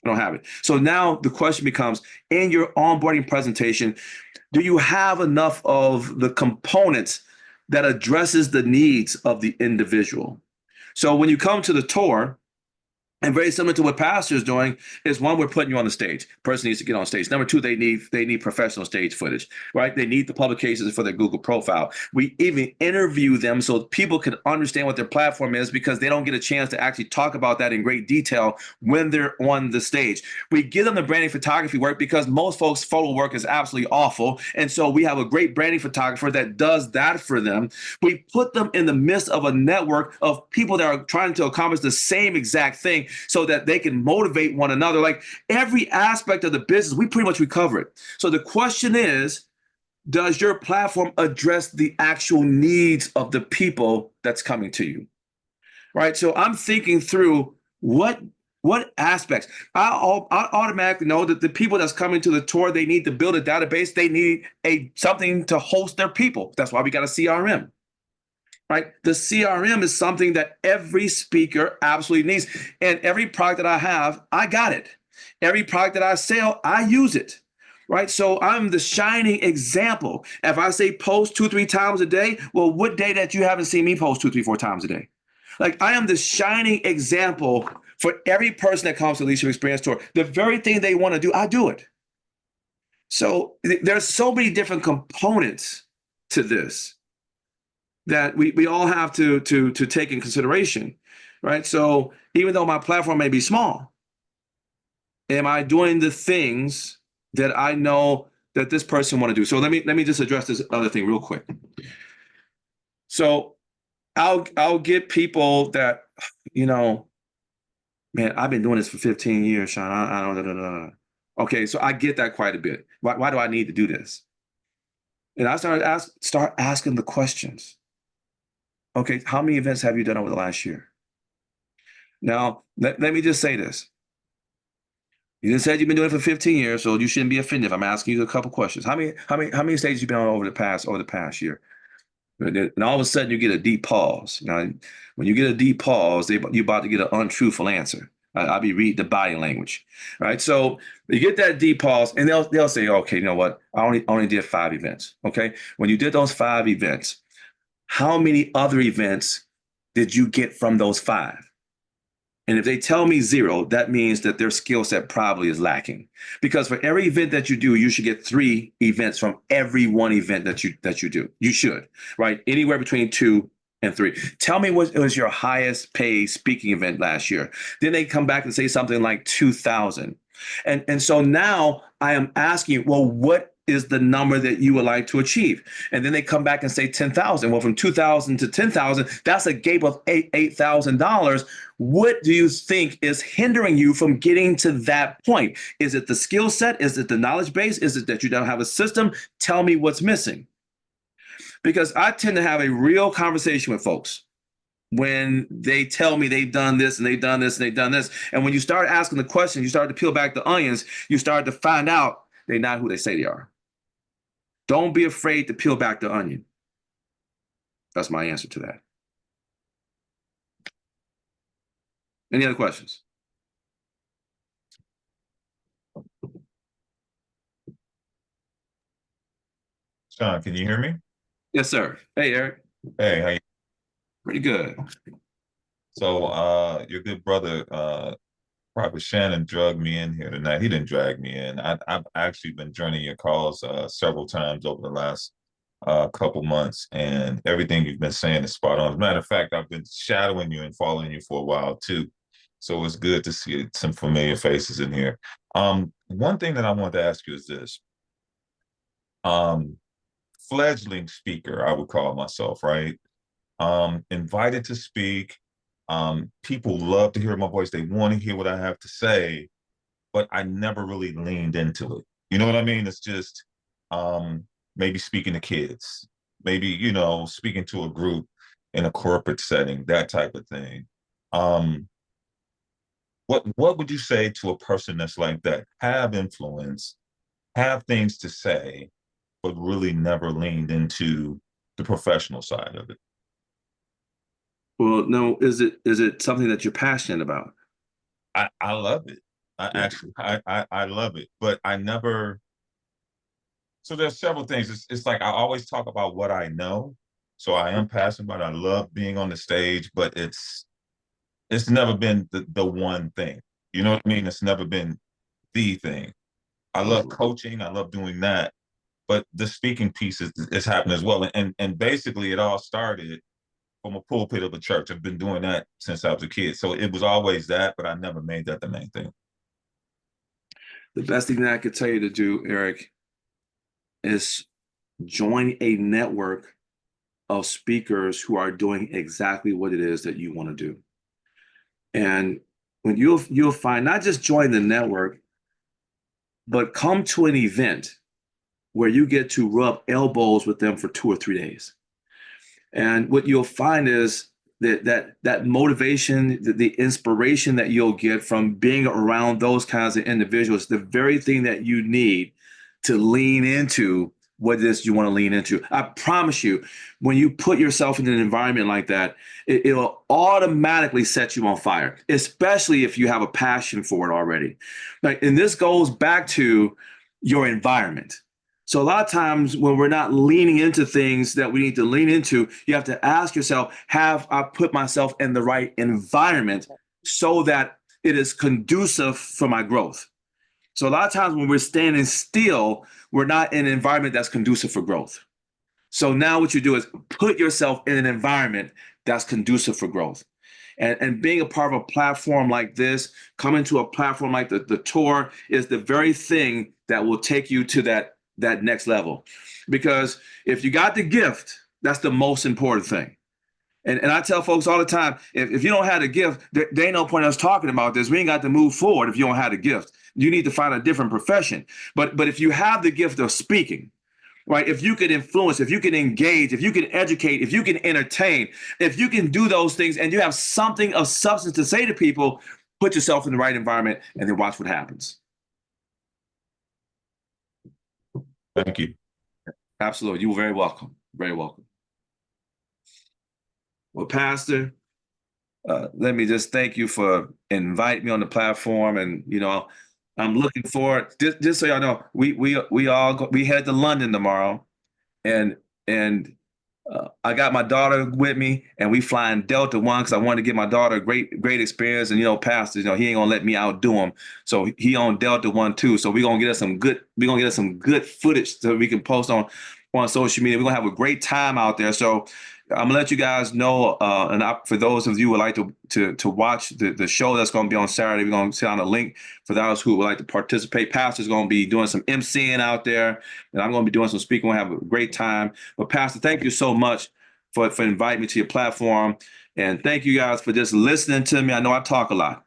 I don't have it. So now the question becomes, in your onboarding presentation, do you have enough of the components that addresses the needs of the individual? So when you come to the tour, and very similar to what Pastor is doing, is one, we're putting you on the stage. Person needs to get on stage. Number two, they need professional stage footage, right? They need the publications for their Google profile. We even interview them so people can understand what their platform is, because they don't get a chance to actually talk about that in great detail when they're on the stage. We give them the branding photography work because most folks' photo work is absolutely awful. And so we have a great branding photographer that does that for them. We put them in the midst of a network of people that are trying to accomplish the same exact thing, so that they can motivate one another. Like every aspect of the business, we pretty much recover it. So the question is, does your platform address the actual needs of the people that's coming to you? Right. So I'm thinking through what aspects. I automatically know that the people that's coming to the tour, they need to build a database. They need something to host their people. That's why we got a CRM. Right? The CRM is something that every speaker absolutely needs. And every product that I have, I got it. Every product that I sell, I use it. right? So I'm the shining example. If I say post 2-3 times a day, well, what day that you haven't seen me post 2-3-4 times a day? Like, I am the shining example for every person that comes to Leadership Experience Tour. The very thing they want to do, I do it. So there's so many different components to this that we all have to take in consideration, right? So even though my platform may be small, am I doing the things that I know that this person want to do? So let me just address this other thing real quick. So I'll get people that, you know, man, I've been doing this for 15 years, Shawn. I don't. Da, da, da. Okay, so I get that quite a bit. Why do I need to do this? And I start asking the questions. Okay, how many events have you done over the last year? Now, let me just say this. You just said you've been doing it for 15 years, so you shouldn't be offended if I'm asking you a couple questions. How many stages you been on over the past year? And all of a sudden you get a deep pause. Now, when you get a deep pause, you're about to get an untruthful answer. I'll be reading the body language, right? So you get that deep pause, and they'll say, okay, you know what? I only did 5 events. Okay, when you did those 5 events, how many other events did you get from those 5? And if they tell me 0, that means that their skill set probably is lacking. Because for every event that you do, you should get 3 events from every one event that you do. You should, right? Anywhere between 2 and 3. Tell me what was your highest paid speaking event last year. Then they come back and say something like 2,000. And so now I am asking, well, what is the number that you would like to achieve? And then they come back and say 10,000. Well, from 2,000 to 10,000, that's a gap of $8,000. What do you think is hindering you from getting to that point? Is it the skill set? Is it the knowledge base? Is it that you don't have a system? Tell me what's missing. Because I tend to have a real conversation with folks when they tell me they've done this and they've done this and they've done this. And when you start asking the questions, you start to peel back the onions, you start to find out they're not who they say they are. Don't be afraid to peel back the onion. That's my answer to that. Any other questions? Shawn, can you hear me? Yes, sir. Hey, Eric. Hey, how you? Pretty good. So, your good brother, Prophet Shannon, drugged me in here tonight. He didn't drag me in. I've actually been joining your calls several times over the last couple months, and everything you've been saying is spot on. As a matter of fact, I've been shadowing you and following you for a while too. So it's good to see some familiar faces in here. One thing that I want to ask you is this. Fledgling speaker, I would call myself, right? Invited to speak. People love to hear my voice. They want to hear what I have to say, but I never really leaned into it. You know what I mean? It's just maybe speaking to kids, maybe, you know, speaking to a group in a corporate setting, that type of thing. What would you say to a person that's like that? Have influence, have things to say, but really never leaned into the professional side of it. Well, no, is it something that you're passionate about? I love it. I love it, but I never. So there's several things. It's like I always talk about what I know. So I am passionate about it. I love being on the stage, but it's never been the one thing. You know what I mean? It's never been the thing. I love coaching. I love doing that. But the speaking piece is happening as well. And basically it all started from a pulpit of a church. I've been doing that since I was a kid. So it was always that, but I never made that the main thing. The best thing that I could tell you to do, Eric, is join a network of speakers who are doing exactly what it is that you want to do. And when you'll find, not just join the network, but come to an event where you get to rub elbows with them for 2 or 3 days. And what you'll find is that motivation, the inspiration that you'll get from being around those kinds of individuals, the very thing that you need to lean into what it is you want to lean into. I promise you, when you put yourself in an environment like that, it'll automatically set you on fire, especially if you have a passion for it already. Like, and this goes back to your environment. So a lot of times when we're not leaning into things that we need to lean into, you have to ask yourself, have I put myself in the right environment so that it is conducive for my growth? So a lot of times when we're standing still, we're not in an environment that's conducive for growth. So now what you do is put yourself in an environment that's conducive for growth. And being a part of a platform like this, coming to a platform like the tour is the very thing that will take you to that next level. Because if you got the gift, that's the most important thing. And I tell folks all the time, if you don't have the gift, there ain't no point in us talking about this. We ain't got to move forward if you don't have the gift. You need to find a different profession. But if you have the gift of speaking, right? If you can influence, if you can engage, if you can educate, if you can entertain, if you can do those things and you have something of substance to say to people, put yourself in the right environment and then watch what happens. Thank you. Absolutely. You're very welcome. Very welcome. Well, Pastor, let me just thank you for inviting me on the platform. And, I'm looking forward, just so y'all know, we head to London tomorrow. And I got my daughter with me, and we flying Delta One because I wanted to give my daughter a great experience. And Pastor, he ain't gonna let me outdo him, so he on Delta One too. So we're gonna get us some good footage so we can post on social media. We're gonna have a great time out there. So I'm gonna let you guys know, for those of you who would like to watch the show that's gonna be on Saturday, we're gonna send out a link for those who would like to participate. Pastor's gonna be doing some MCing out there, and I'm gonna be doing some speaking. We'll have a great time. But Pastor, thank you so much for inviting me to your platform, and thank you guys for just listening to me. I know I talk a lot,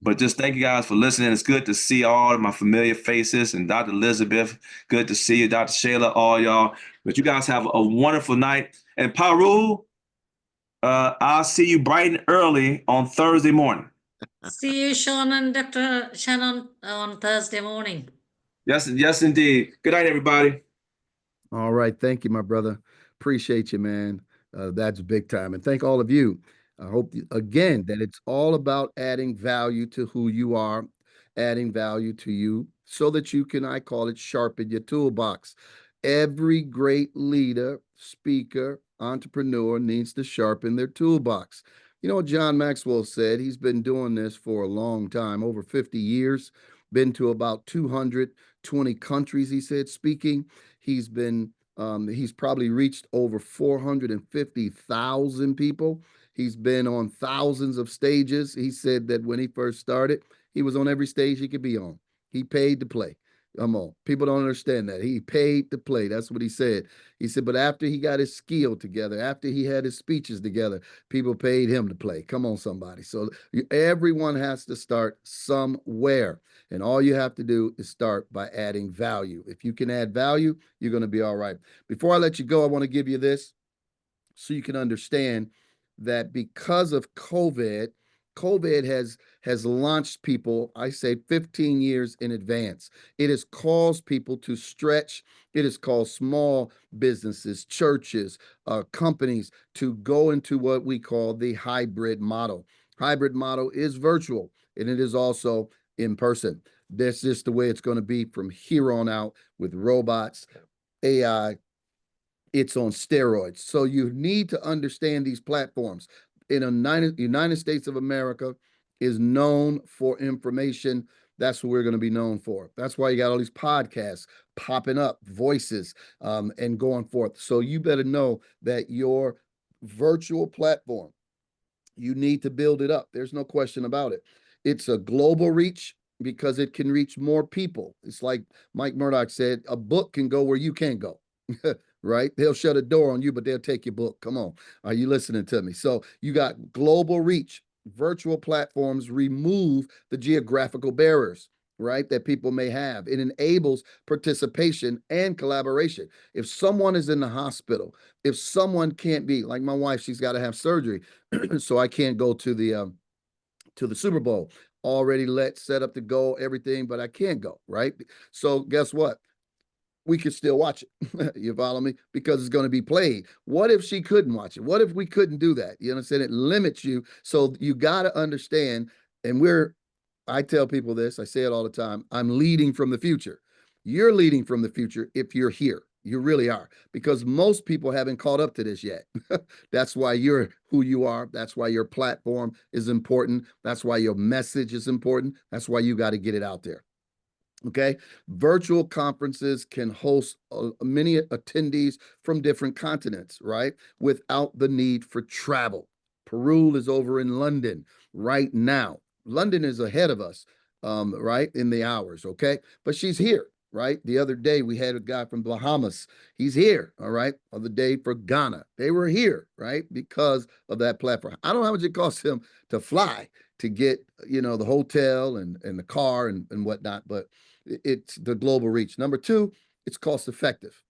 but just thank you guys for listening. It's good to see all of my familiar faces, and Dr. Elizabeth, good to see you, Dr. Shayla, all y'all. But you guys have a wonderful night. And Paru, I'll see you bright and early on Thursday morning. See you, Shawn and Dr. Shannon, on Thursday morning. Yes, indeed. Good night, everybody. All right. Thank you, my brother. Appreciate you, man. That's big time. And thank all of you. I hope, again, that it's all about adding value to who you are, adding value to you so that you can, I call it, sharpen your toolbox. Every great leader, speaker, entrepreneur needs to sharpen their toolbox. You know what John Maxwell said? He's been doing this for a long time, over 50 years, been to about 220 countries, he said, speaking. He's probably reached over 450,000 people. He's been on thousands of stages. He said that when he first started, he was on every stage he could be on. He paid to play. Come on. People don't understand that. He paid to play. That's what he said. He said, but after he got his skill together, after he had his speeches together, people paid him to play. Come on, somebody. So everyone has to start somewhere. And all you have to do is start by adding value. If you can add value, you're going to be all right. Before I let you go, I want to give you this so you can understand that because of COVID has launched people, I say 15 years in advance. It has caused people to stretch. It has caused small businesses, churches, companies to go into what we call the hybrid model. Hybrid model is virtual, and it is also in person. That's just the way it's going to be from here on out with robots, AI. It's on steroids. So you need to understand these platforms. In the United States of America is known for information. That's what we're going to be known for. That's why you got all these podcasts popping up, voices, and going forth. So you better know that your virtual platform, you need to build it up. There's no question about it. It's a global reach because it can reach more people. It's like Mike Murdoch said, a book can go where you can't go. Right? They'll shut a door on you, but they'll take your book. Come on. Are you listening to me? So you got global reach. Virtual platforms remove the geographical barriers, right, that people may have. It enables participation and collaboration. If someone is in the hospital, if someone can't be, like my wife, she's got to have surgery, so I can't go to the Super Bowl. Already set up to go, everything, but I can't go, right? So guess what? We could still watch it. You follow me? Because it's going to be played. What if she couldn't watch it? What if we couldn't do that? You understand? It limits you. So you got to understand, and I tell people this, I say it all the time, I'm leading from the future. You're leading from the future if you're here. You really are, because most people haven't caught up to this yet. That's why you're who you are. That's why your platform is important. That's why your message is important. That's why you got to get it out there. Okay. Virtual conferences can host many attendees from different continents, right? Without the need for travel. Peru is over in London right now. London is ahead of us, right, in the hours. Okay. But she's here. Right. The other day we had a guy from Bahamas. He's here. All right. Other day for Ghana. They were here, right? Because of that platform. I don't know how much it costs him to fly to get, the hotel and the car and whatnot, but it's the global reach. Number two, it's cost effective.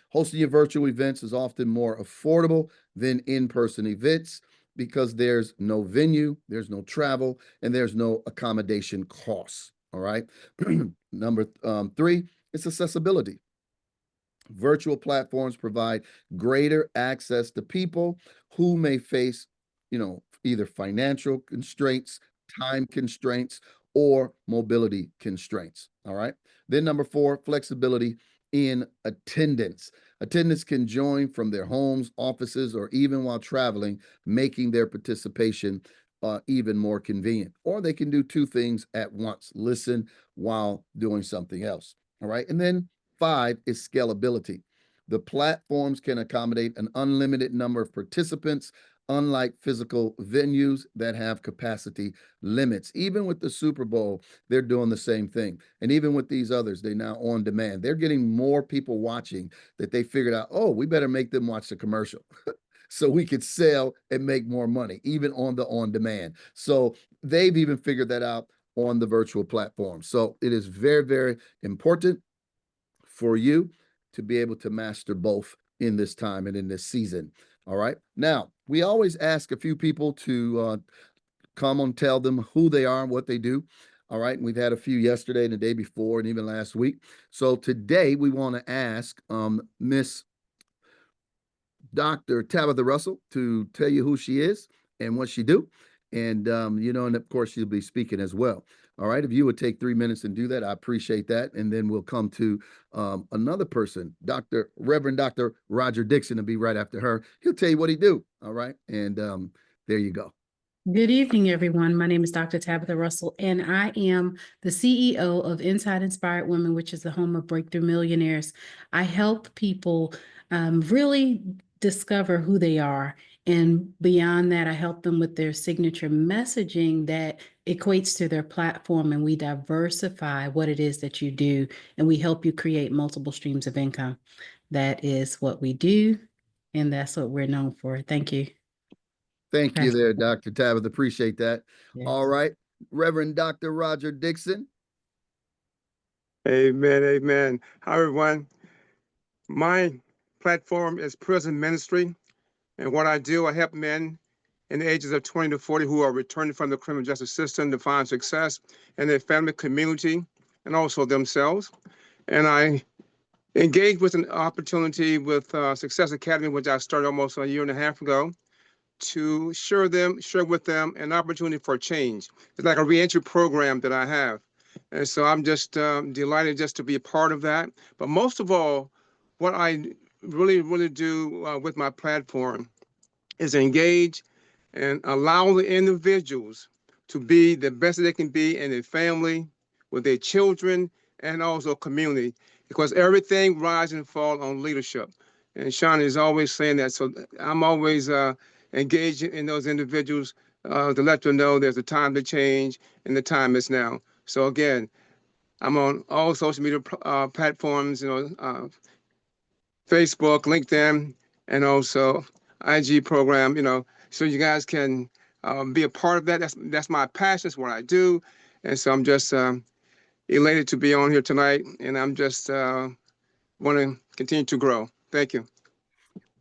Hosting your virtual events is often more affordable than in-person events because there's no venue, there's no travel, and there's no accommodation costs. All right. Number three, it's accessibility. Virtual platforms provide greater access to people who may face, either financial constraints, time constraints, or mobility constraints. All right. Then number four, flexibility in attendance. Attendants can join from their homes, offices, or even while traveling, making their participation even more convenient. Or they can do two things at once, listen while doing something else. All right. And then five is scalability. The platforms can accommodate an unlimited number of participants, unlike physical venues that have capacity limits. Even with the Super Bowl, they're doing the same thing. And even with these others, they're now on demand. They're getting more people watching that they figured out, oh, we better make them watch the commercial. So we could sell and make more money, even on the on demand. So they've even figured that out on the virtual platform. So it is very, very important for you to be able to master both in this time and in this season. All right. Now, we always ask a few people to come and tell them who they are and what they do. All right. And we've had a few yesterday and the day before and even last week. So today we want to ask Miss Dr. Tabitha Russell to tell you who she is and what she do. And, and of course, she'll be speaking as well. All right. If you would take 3 minutes and do that, I appreciate that. And then we'll come to another person, Reverend Dr. Roger Dixon, to be right after her. He'll tell you what he do. All right. And there you go. Good evening, everyone. My name is Dr. Tabitha Russell, and I am the CEO of Inside Inspired Women, which is the home of Breakthrough Millionaires. I help people really discover who they are. And beyond that, I help them with their signature messaging that equates to their platform, and we diversify what it is that you do, and we help you create multiple streams of income. That is what we do, and that's what we're known for. Thank you. Thank you there, Dr. Tabitha. Appreciate that. Yes. All right. Reverend Dr. Roger Dixon. Amen. Amen. Hi, everyone. My platform is Prison Ministry. And what I do, I help men in the ages of 20 to 40 who are returning from the criminal justice system to find success in their family, community, and also themselves. And I engage with an opportunity with Success Academy, which I started almost a year and a half ago, to share with them an opportunity for change. It's like a reentry program that I have. And so I'm just delighted just to be a part of that. But most of all, what I really do with my platform is engage and allow the individuals to be the best that they can be in their family, with their children, and also community, because everything rises and falls on leadership. And Shawn is always saying that. So I'm always engaging in those individuals to let them know there's a time to change and the time is now. So again, I'm on all social media platforms, Facebook, LinkedIn, and also IG program, so you guys can be a part of that. That's my passion. That's what I do. And so I'm just elated to be on here tonight. And I'm just want to continue to grow. Thank you.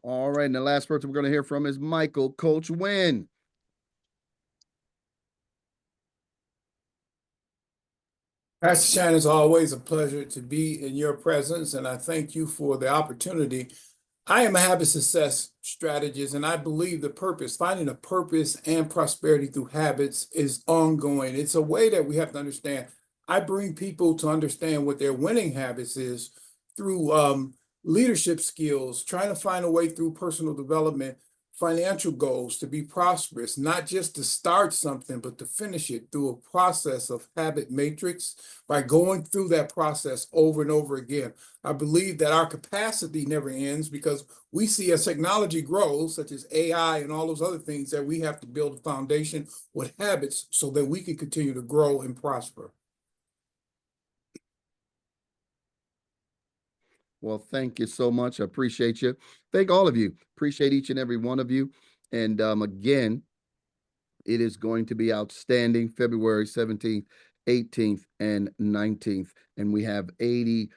All right. And the last person we're going to hear from is Michael, Coach Wynn. Pastor Shawn, it's always a pleasure to be in your presence, and I thank you for the opportunity. I am a habit success strategist, and I believe the purpose, finding a purpose and prosperity through habits, is ongoing. It's a way that we have to understand I bring people to understand what their winning habits is through leadership skills, trying to find a way through personal development, financial goals to be prosperous, not just to start something, but to finish it through a process of habit matrix by going through that process over and over again. I believe that our capacity never ends because we see as technology grows, such as AI and all those other things, that we have to build a foundation with habits so that we can continue to grow and prosper. Well, thank you so much. I appreciate you. Thank all of you. Appreciate each and every one of you. And again, it is going to be outstanding February 17th, 18th, and 19th. And we have 85%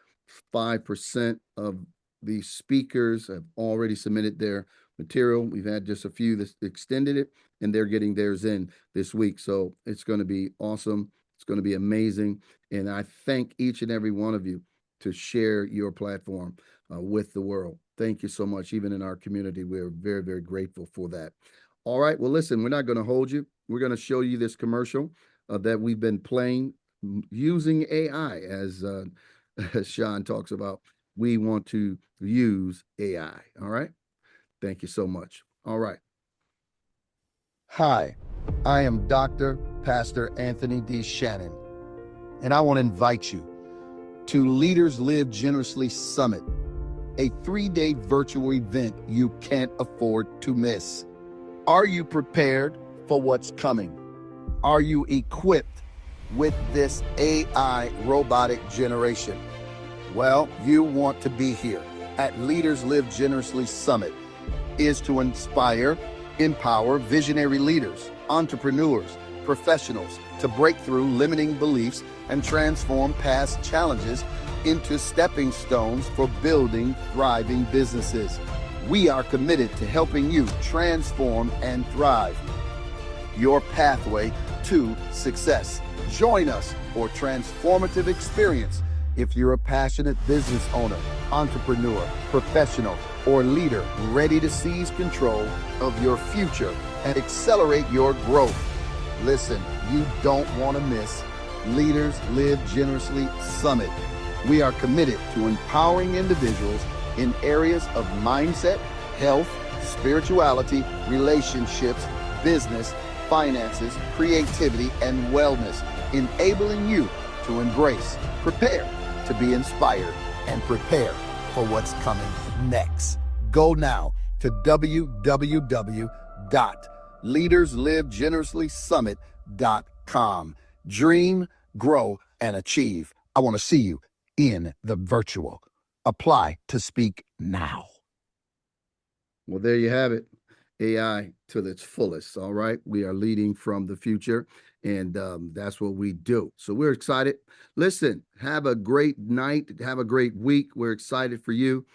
of the speakers have already submitted their material. We've had just a few that extended it, and they're getting theirs in this week. So it's going to be awesome. It's going to be amazing. And I thank each and every one of you to share your platform with the world. Thank you so much. Even in our community, we're very, very grateful for that. All right. Well, listen, we're not going to hold you. We're going to show you this commercial that we've been playing using AI as as Shawn talks about. We want to use AI. All right. Thank you so much. All right. Hi, I am Dr. Pastor Anthony D. Shannon, and I want to invite you to Leaders Live Generously Summit, a 3-day virtual event you can't afford to miss. Are you prepared for what's coming? Are you equipped with this AI robotic generation? Well, you want to be here at Leaders Live Generously Summit is to inspire, empower visionary leaders, entrepreneurs, professionals to break through limiting beliefs and transform past challenges into stepping stones for building thriving businesses. We are committed to helping you transform and thrive. Your pathway to success. Join us for transformative experience if you're a passionate business owner, entrepreneur, professional, or leader ready to seize control of your future and accelerate your growth. Listen, you don't want to miss Leaders Live Generously Summit. We are committed to empowering individuals in areas of mindset, health, spirituality, relationships, business, finances, creativity, and wellness, enabling you to embrace, prepare to be inspired, and prepare for what's coming next. Go now to www.leaderslivegenerouslysummit.com. Dream, grow, and achieve. I want to see you in the virtual. Apply to speak now. Well, there you have it. AI to its fullest. All right. We are leading from the future, and that's what we do. So we're excited. Listen, have a great night. Have a great week. We're excited for you.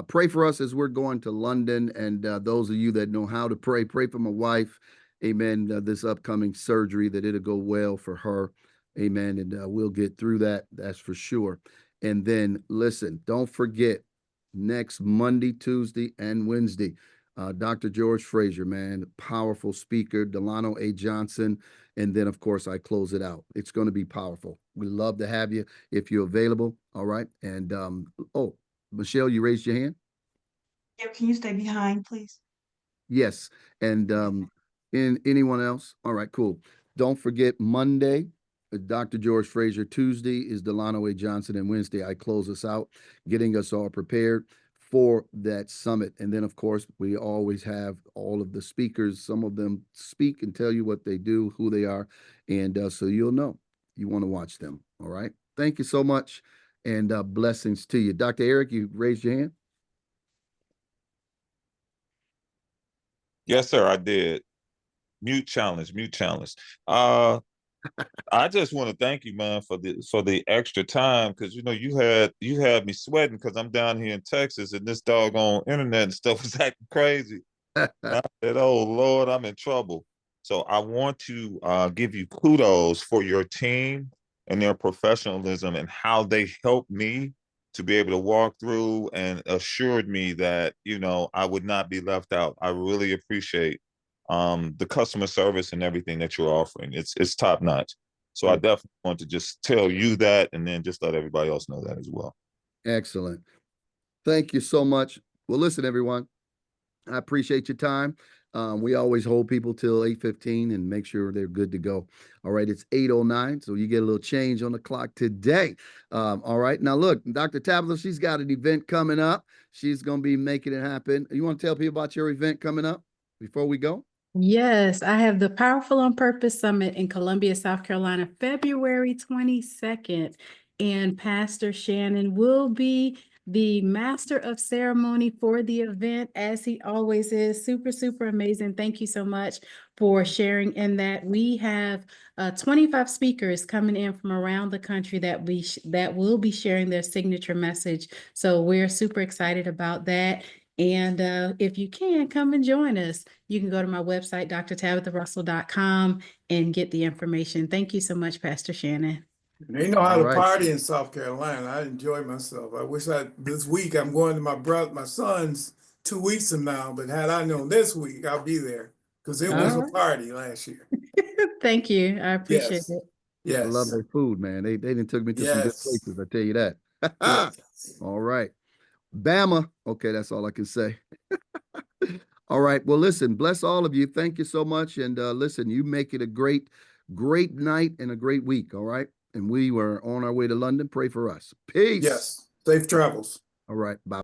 Pray for us as we're going to London. And those of you that know how to pray, pray for my wife. Amen. This upcoming surgery, that it'll go well for her. Amen. And we'll get through that. That's for sure. And then listen, don't forget next Monday, Tuesday, and Wednesday. Dr. George Frazier, man, powerful speaker, Delano A. Johnson. And then, of course, I close it out. It's going to be powerful. We love to have you if you're available. All right. And, oh, Michelle, you raised your hand? Yeah, can you stay behind, please? Yes. And anyone else? All right, cool. Don't forget Monday, Dr. George Frazier. Tuesday is Delano A. Johnson. And Wednesday, I close us out, getting us all prepared for that summit. And then, of course, we always have all of the speakers. Some of them speak and tell you what they do, who they are. And so you'll know. You want to watch them. All right. Thank you so much. And blessings to you. Dr. Eric, you raised your hand? Yes, sir, I did. Mute challenge. I just want to thank you, man, for the extra time, because you had me sweating because I'm down here in Texas and this doggone internet and stuff was acting crazy. And I said, "Oh Lord, I'm in trouble." So I want to give you kudos for your team and their professionalism and how they helped me to be able to walk through and assured me that I would not be left out. I really appreciate the customer service and everything that you're offering. It's top notch. So I definitely want to just tell you that, and then just let everybody else know that as well. Excellent. Thank you so much. Well, listen, everyone, I appreciate your time. We always hold people till 8:15 and make sure they're good to go. All right, it's 8:09, so you get a little change on the clock today. All right, now look, Dr. Tabitha, she's got an event coming up. She's going to be making it happen. You want to tell people about your event coming up before we go? Yes, I have the Powerful on Purpose Summit in Columbia, South Carolina, February 22nd. And Pastor Shannon will be the master of ceremony for the event, as he always is. Super, super amazing. Thank you so much for sharing in that. We have 25 speakers coming in from around the country that will be sharing their signature message. So we're super excited about that. And if you can, come and join us. You can go to my website, drtabitharussell.com, and get the information. Thank you so much, Pastor Shannon. They know how to party in South Carolina. I enjoy myself. I wish this week I'm going to my son's 2 weeks from now, but had I known this week, I'll be there because it was a party last year. Thank you. I appreciate it. Yes. I love their food, man. They didn't took me to some good places, I tell you that. Yes. All right. Bama. Okay, that's all I can say. All right. Well, listen, bless all of you. Thank you so much. And listen, you make it a great, great night and a great week. All right. And we were on our way to London. Pray for us. Peace. Yes. Safe travels. All right. Bye.